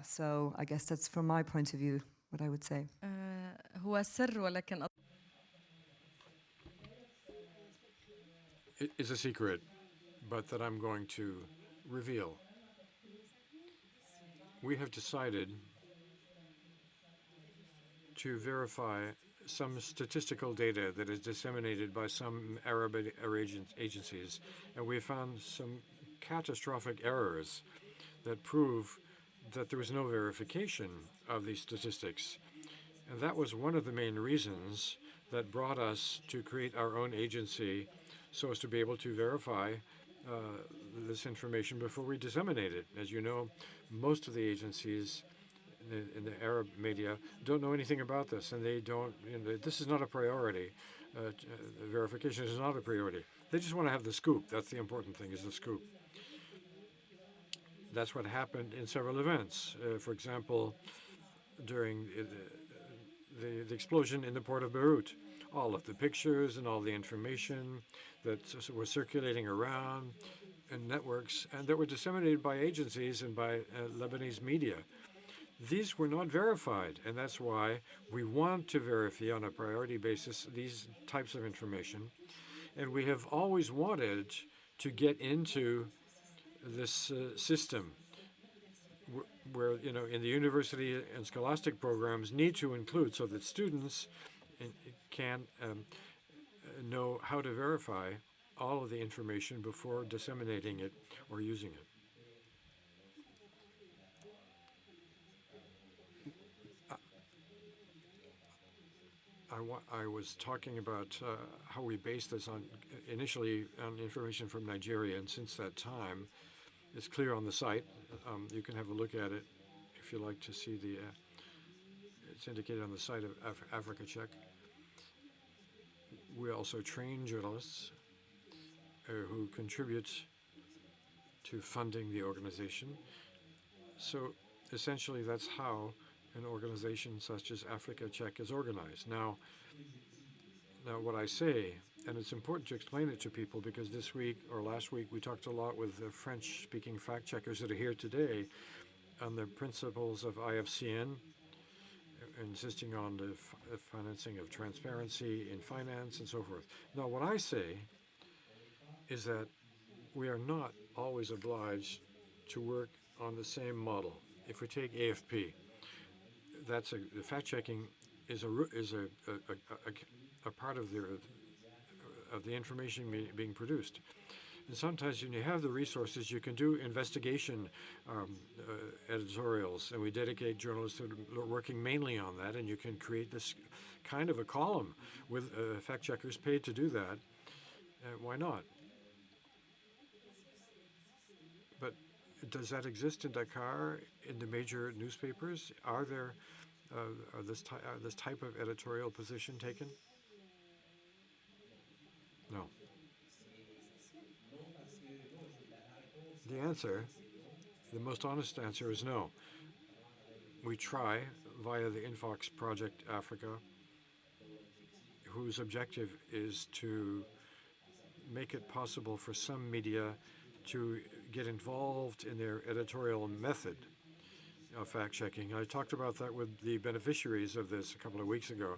So I guess that's from my point of view what I would say. هو سر ولكن It is a secret, but that I'm going to reveal. We have decided to verify some statistical data that is disseminated by some Arab agencies, and we found some catastrophic errors that prove that there was no verification of these statistics. And that was one of the main reasons that brought us to create our own agency so as to be able to verify this information before we disseminate it. As you know, most of the agencies in the Arab media don't know anything about this, and they don't. This is not a priority. Verification is not a priority. They just want to have the scoop. That's the important thing, is the scoop. That's what happened in several events. For example, during the explosion in the port of Beirut, all of the pictures and all the information that was circulating around and networks and that were disseminated by agencies and by Lebanese media. These were not verified, and that's why we want to verify on a priority basis these types of information. And we have always wanted to get into this system where, in the university and scholastic programs need to include so that students can know how to verify all of the information before disseminating it or using it. I was talking about how we base this initially on information from Nigeria, and since that time, it's clear on the site. You can have a look at it if you like to see it's indicated on the site of Africa Check. We also train journalists who contribute to funding the organization. So essentially, that's how an organization such as Africa Check is organized. Now what I say, and it's important to explain it to people because this week or last week we talked a lot with the French-speaking fact-checkers that are here today on the principles of IFCN, insisting on the financing of transparency in finance and so forth. Now, what I say is that we are not always obliged to work on the same model. If we take AFP, the fact-checking is a part of the information being produced. And sometimes when you have the resources, you can do investigation editorials, and we dedicate journalists to working mainly on that, and you can create this kind of a column with fact checkers paid to do that. Why not? But does that exist in Dakar, in the major newspapers? Are there this type of editorial position taken? No. The most honest answer is no. We try via the Infox Project Africa, whose objective is to make it possible for some media to get involved in their editorial method of fact-checking. I talked about that with the beneficiaries of this a couple of weeks ago.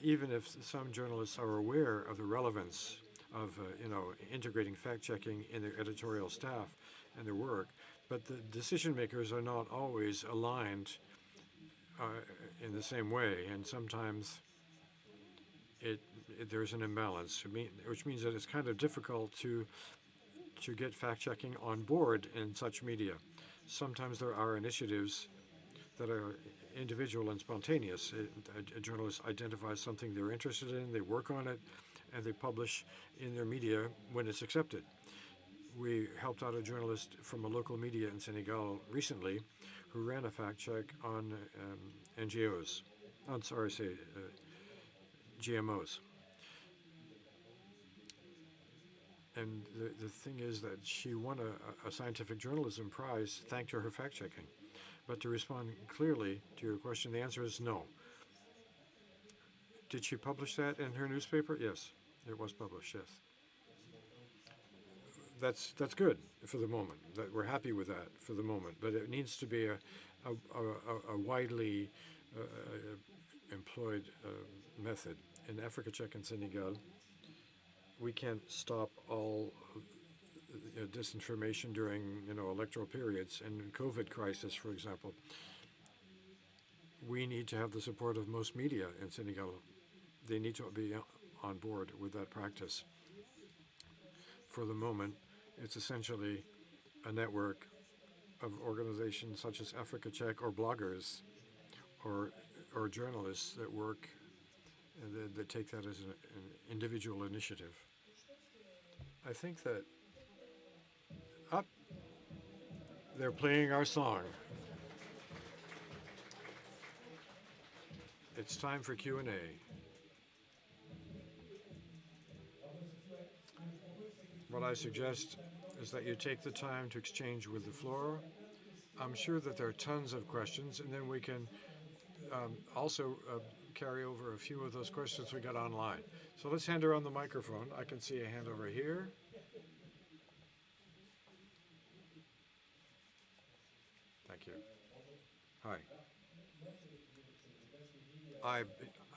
Even if some journalists are aware of the relevance of integrating fact-checking in their editorial staff and their work, but the decision makers are not always aligned in the same way, and sometimes there's an imbalance, which means that it's kind of difficult to get fact-checking on board in such media. Sometimes there are initiatives that are individual and spontaneous. A journalist identifies something they're interested in, they work on it, and they publish in their media when it's accepted. We helped out a journalist from a local media in Senegal recently who ran a fact check on NGOs. GMOs. And the thing is that she won a scientific journalism prize thanks to her fact checking. But to respond clearly to your question, the answer is no. Did she publish that in her newspaper? Yes, it was published, yes. That's good for the moment. That we're happy with that for the moment, but it needs to be a widely employed method. In Africa Check and Senegal, we can't stop all disinformation during electoral periods and COVID crisis, for example. We need to have the support of most media in Senegal. They need to be on board with that practice. For the moment, it's essentially a network of organizations such as Africa Check or bloggers or journalists that work and that take that as an individual initiative. I think that up they're playing our song. It's time for Q&A. What I suggest is that you take the time to exchange with the floor. I'm sure that there are tons of questions, and then we can also carry over a few of those questions we got online. So let's hand around the microphone. I can see a hand over here. Thank you. Hi. I,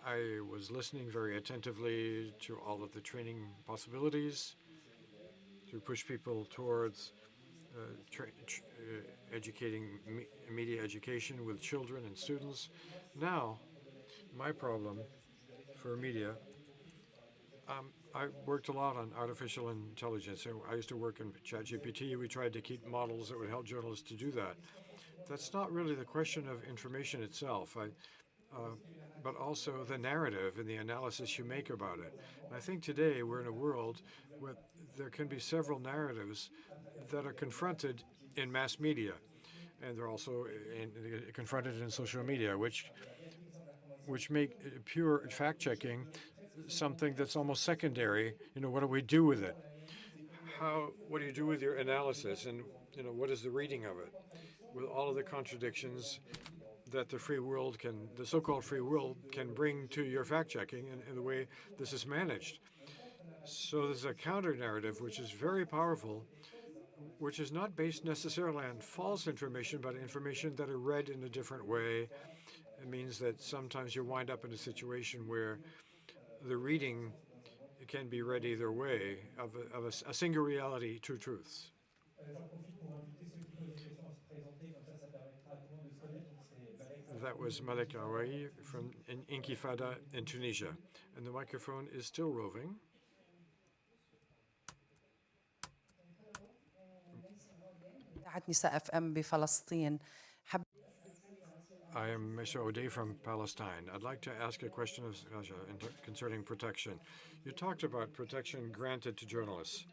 I was listening very attentively to all of the training possibilities to push people towards educating media education with children and students. Now, my problem for media, I worked a lot on artificial intelligence. I used to work in ChatGPT. We tried to keep models that would help journalists to do that. That's not really the question of information itself, but also the narrative and the analysis you make about it. And I think today we're in a world where there can be several narratives that are confronted in mass media, and they're also confronted in social media, which make pure fact-checking something that's almost secondary. What do we do with it? What do you do with your analysis, and what is the reading of it? With all of the contradictions that the so-called free world can bring to your fact-checking and the way this is managed. So there's a counter-narrative which is very powerful, which is not based necessarily on false information, but information that are read in a different way. It means that sometimes you wind up in a situation where the reading can be read either way, of a single reality, two truths. That was Malek Awaii from Intifada in Tunisia. And the microphone is still roving. نساء اف ام بفلسطين. I am Mesha Odeh from Palestine. I'd like to ask a question of Raja concerning protection. You talked about protection granted to journalists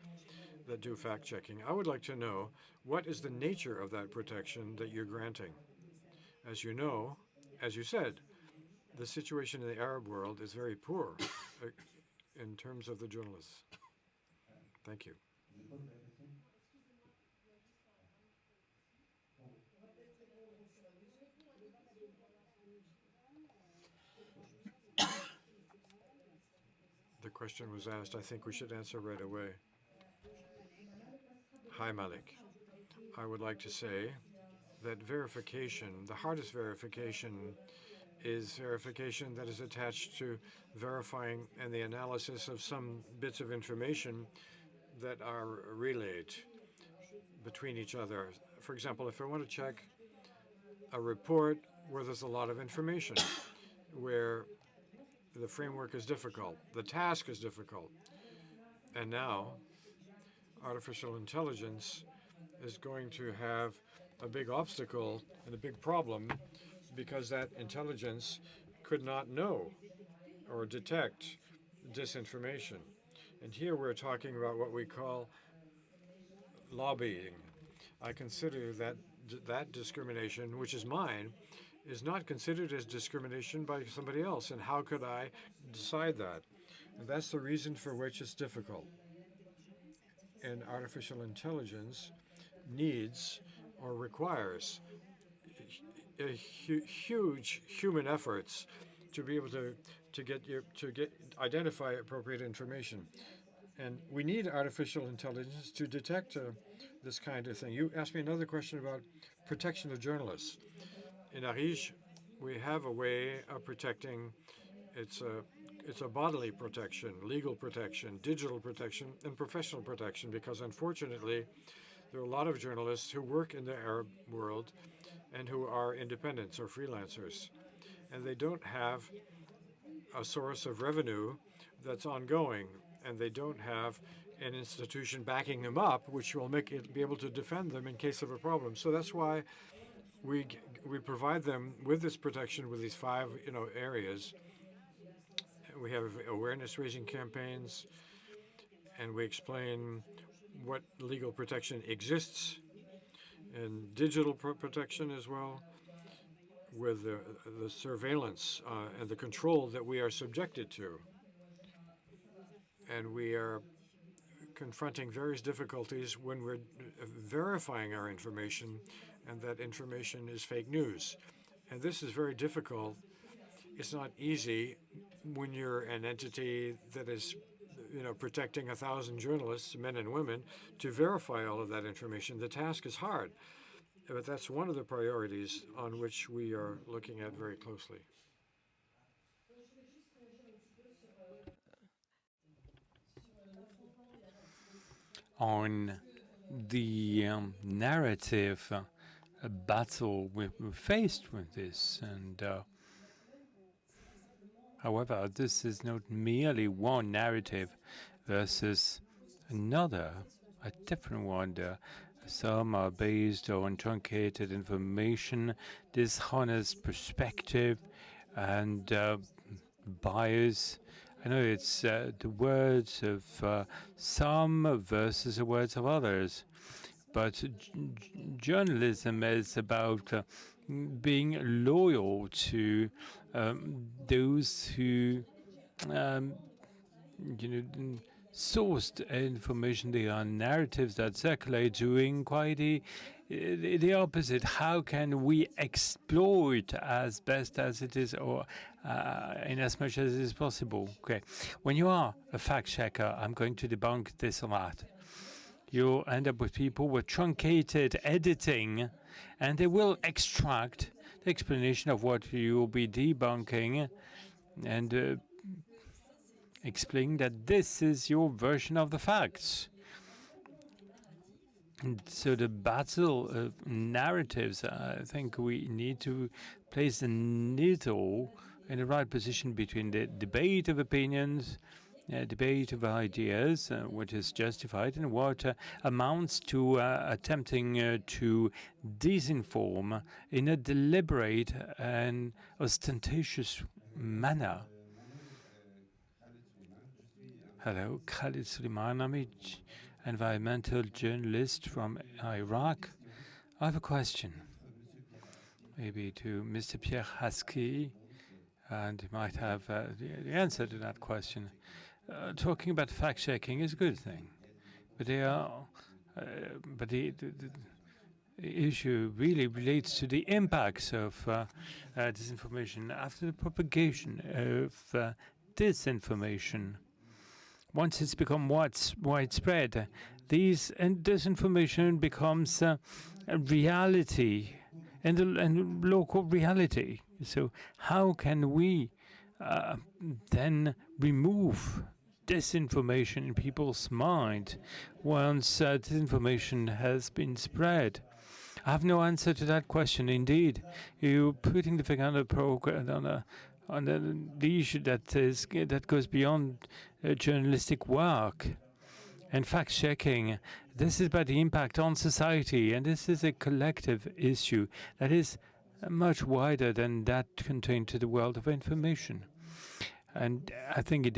that do fact-checking. I would like to know, what is the nature of that protection that you're granting? As you know, as you said, the situation in the Arab world is very poor in terms of the journalists. Thank you. The question was asked. I think we should answer right away. Hi, Malik. I would like to say that verification, the hardest verification, is verification that is attached to verifying and the analysis of some bits of information that are relayed between each other. For example, if I want to check a report where there's a lot of information, where the framework is difficult, the task is difficult, and now artificial intelligence is going to have a big obstacle and a big problem because that intelligence could not know or detect disinformation. And here we're talking about what we call lobbying. I consider that discrimination, which is mine, is not considered as discrimination by somebody else. And how could I decide that? And that's the reason for which it's difficult. And artificial intelligence needs or requires huge human efforts to be able to identify appropriate information. And we need artificial intelligence to detect this kind of thing. You asked me another question about protection of journalists. In Arish, we have a way of protecting. It's a bodily protection, legal protection, digital protection, and professional protection, because unfortunately, there are a lot of journalists who work in the Arab world and who are independents or freelancers, and they don't have a source of revenue that's ongoing, and they don't have an institution backing them up, which will make it be able to defend them in case of a problem. So that's why we provide them with this protection with these 5 areas. We have awareness-raising campaigns, and we explain what legal protection exists and digital protection as well, with the surveillance and the control that we are subjected to. And we are confronting various difficulties when we're verifying our information, and that information is fake news. And this is very difficult. It's not easy when you're an entity that is protecting 1,000 journalists, men and women, to verify all of that information. The task is hard, but that's one of the priorities on which we are looking at very closely. On the narrative battle we're faced with this, and however, this is not merely one narrative versus another, a different one. Some are based on truncated information, dishonest perspective, and bias. I know it's the words of some versus the words of others, but journalism is about being loyal to those who sourced information. They are narratives that circulate doing quite the opposite. How can we exploit as best as it is, or in as much as it is possible? Okay, when you are a fact checker, I'm going to debunk this or that. You'll end up with people with truncated editing, and they will extract the explanation of what you'll be debunking and explain that this is your version of the facts. And so the battle of narratives, I think we need to place the needle in the right position between the debate of opinions, debate of ideas, which is justified, and what amounts to attempting to disinform in a deliberate and ostentatious manner. Hello, Khalid Suleiman, environmental journalist from Iraq. I have a question, maybe to Mr. Pierre Haski, and he might have the answer to that question. Talking about fact-checking is a good thing, but the issue really relates to the impacts of disinformation after the propagation of disinformation. Once it's become widespread, disinformation becomes a reality and local reality. So how can we then remove disinformation in people's mind once disinformation has been spread? I have no answer to that question. Indeed, you're putting the finger on the issue that goes beyond journalistic work and fact-checking. This is about the impact on society, and this is a collective issue that is much wider than that contained to the world of information. And I think it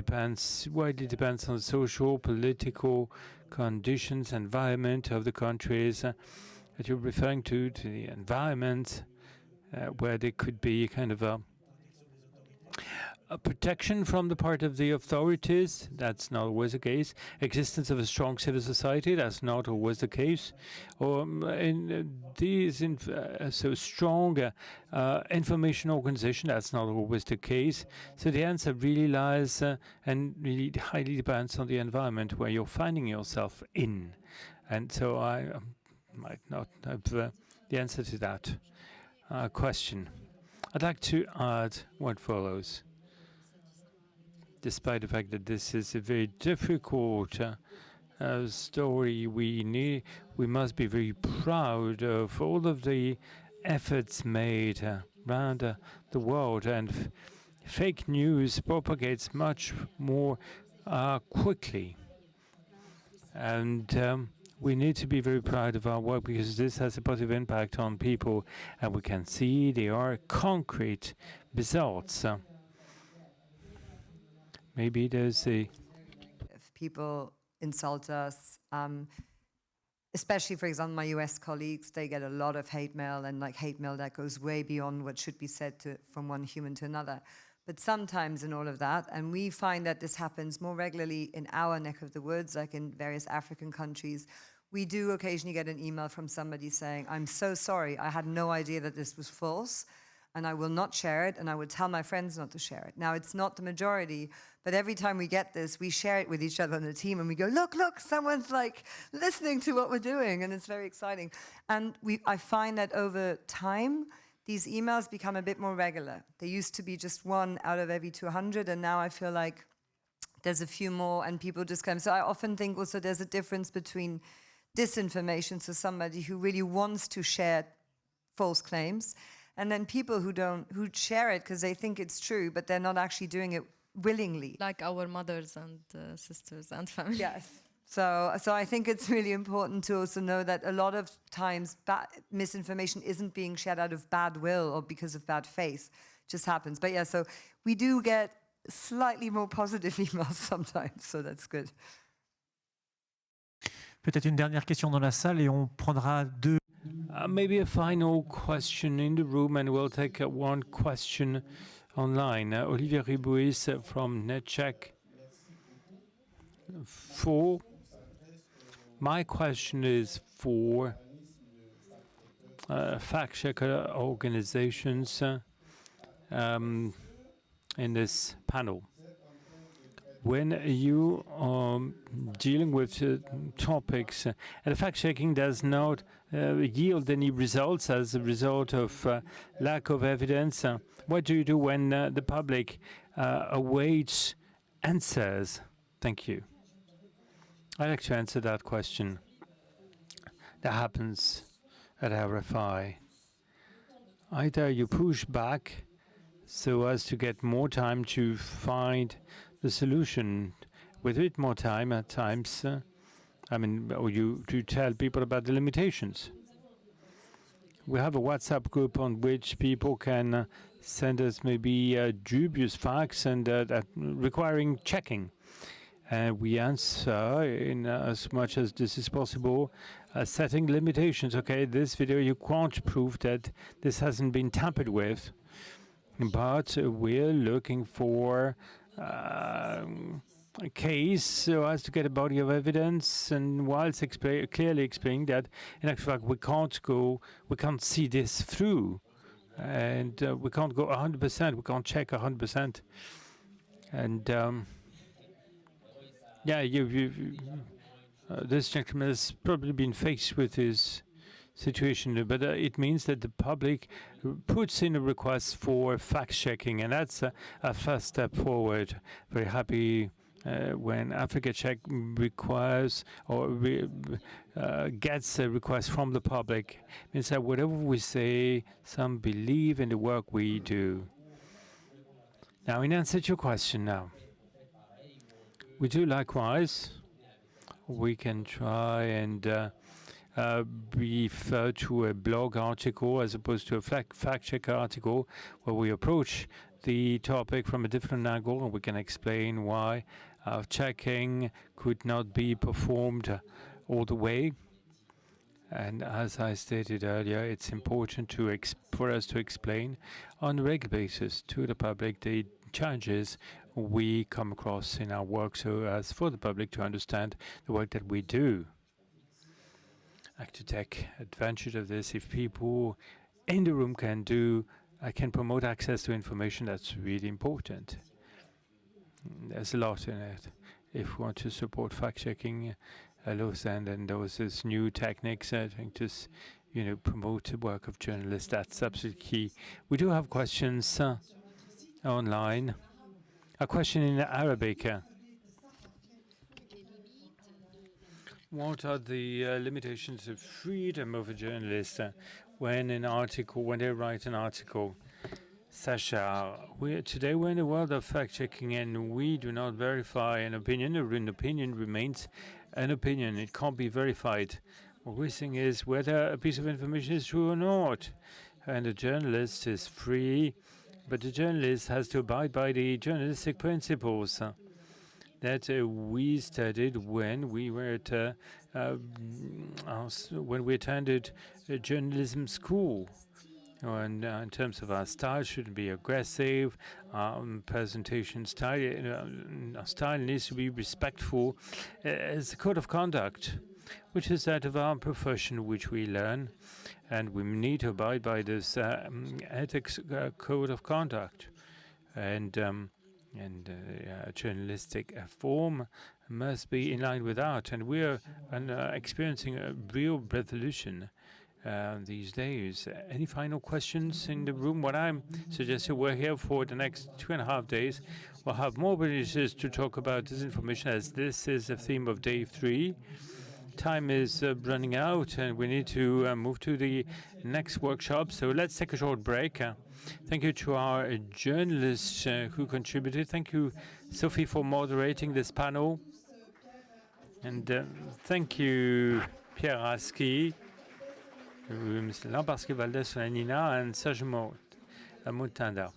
widely depends on social, political conditions, environment of the countries that you're referring to the environment where there could be kind of a protection from the part of the authorities. That's not always the case. Existence of a strong civil society. That's not always the case. Or so strong information organization. That's not always the case. So the answer really lies and really highly depends on the environment where you're finding yourself in. And so I might not have the answer to that question. I'd like to add what follows. Despite the fact that this is a very difficult story, we must be very proud of all of the efforts made around the world, and fake news propagates much more quickly. And we need to be very proud of our work because this has a positive impact on people, and we can see there are concrete results. Maybe there's If people insult us. Especially, for example, my US colleagues, they get a lot of hate mail, and like hate mail that goes way beyond what should be said from one human to another. But sometimes in all of that, and we find that this happens more regularly in our neck of the woods, like in various African countries, we do occasionally get an email from somebody saying, I'm so sorry, I had no idea that this was false, and I will not share it, and I will tell my friends not to share it. Now, it's not the majority, but every time we get this, we share it with each other on the team, and we go, look, someone's like listening to what we're doing, and it's very exciting. And I find that over time, these emails become a bit more regular. They used to be just one out of every 200, and now I feel like there's a few more, and people just come. So I often think also there's a difference between disinformation, so somebody who really wants to share false claims, and then people who share it because they think it's true, but they're not actually doing it willingly. Like our mothers and sisters and family. Yes. So I think it's really important to also know that a lot of times misinformation isn't being shared out of bad will or because of bad faith. It just happens. But yeah, so we do get slightly more positive emails sometimes, so that's good. Peut-être une dernière question dans la salle et on prendra deux. Maybe a final question in the room, and we'll take one question online. Olivier Ribouis from NetCheck. My question is for fact-checker organizations in this panel. When you are dealing with topics, and fact-checking does not yield any results as a result of lack of evidence, what do you do when the public awaits answers? Thank you. I'd like to answer that question. That happens at RFI. Either you push back so as to get more time to find the solution. With a bit more time at times, or you tell people about the limitations. We have a WhatsApp group on which people can send us maybe dubious facts and requiring checking. We answer in as much as this is possible, setting limitations. Okay, this video you can't prove that this hasn't been tampered with, but we're looking for a case so as to get a body of evidence, and whilst clearly explaining that in actual fact we can't see this through, and we can't go 100%, we can't check 100%, and yeah, this gentleman has probably been faced with this situation, but it means that the public puts in a request for fact-checking, and that's a first step forward. Very happy when Africa Check requires or gets a request from the public. It means that whatever we say, some believe in the work we do. Now, in answer to your question now, we do likewise. We can try and refer to a blog article as opposed to a fact-check article where we approach the topic from a different angle, and we can explain why checking could not be performed all the way. And as I stated earlier, it's important for us to explain on a regular basis to the public the challenges we come across in our work, so as for the public to understand the work that we do. To take advantage of this, if people in the room can promote access to information, that's really important. There's a lot in it. If we want to support fact-checking, and those new techniques, I think just promote the work of journalists. That's absolutely key. We do have questions online. A question in Arabic. What are the limitations of freedom of a journalist when they write an article? Sasha, today we're in a world of fact-checking, and we do not verify an opinion. An opinion remains an opinion. It can't be verified. What we're saying is whether a piece of information is true or not. And the journalist is free, but the journalist has to abide by the journalistic principles. that we studied when we were at when we attended a journalism school. And in terms of our style, shouldn't be aggressive. Presentation style, our style needs to be respectful. It's a code of conduct, which is that of our profession, which we learn, and we need to abide by this ethics code of conduct. And journalistic form must be in line with that. And we're experiencing a real revolution these days. Any final questions in the room? What I'm suggesting, we're here for the next 2.5 days. We'll have more opportunities to talk about disinformation, as this is the theme of day 3. Time is running out, and we need to move to the next workshop. So let's take a short break. Thank you to our journalists who contributed. Thank you, Sophie, for moderating this panel. And thank you, Pierre Aski, Mr. Lamparski Valdez, Nina, and Serge Mutanda.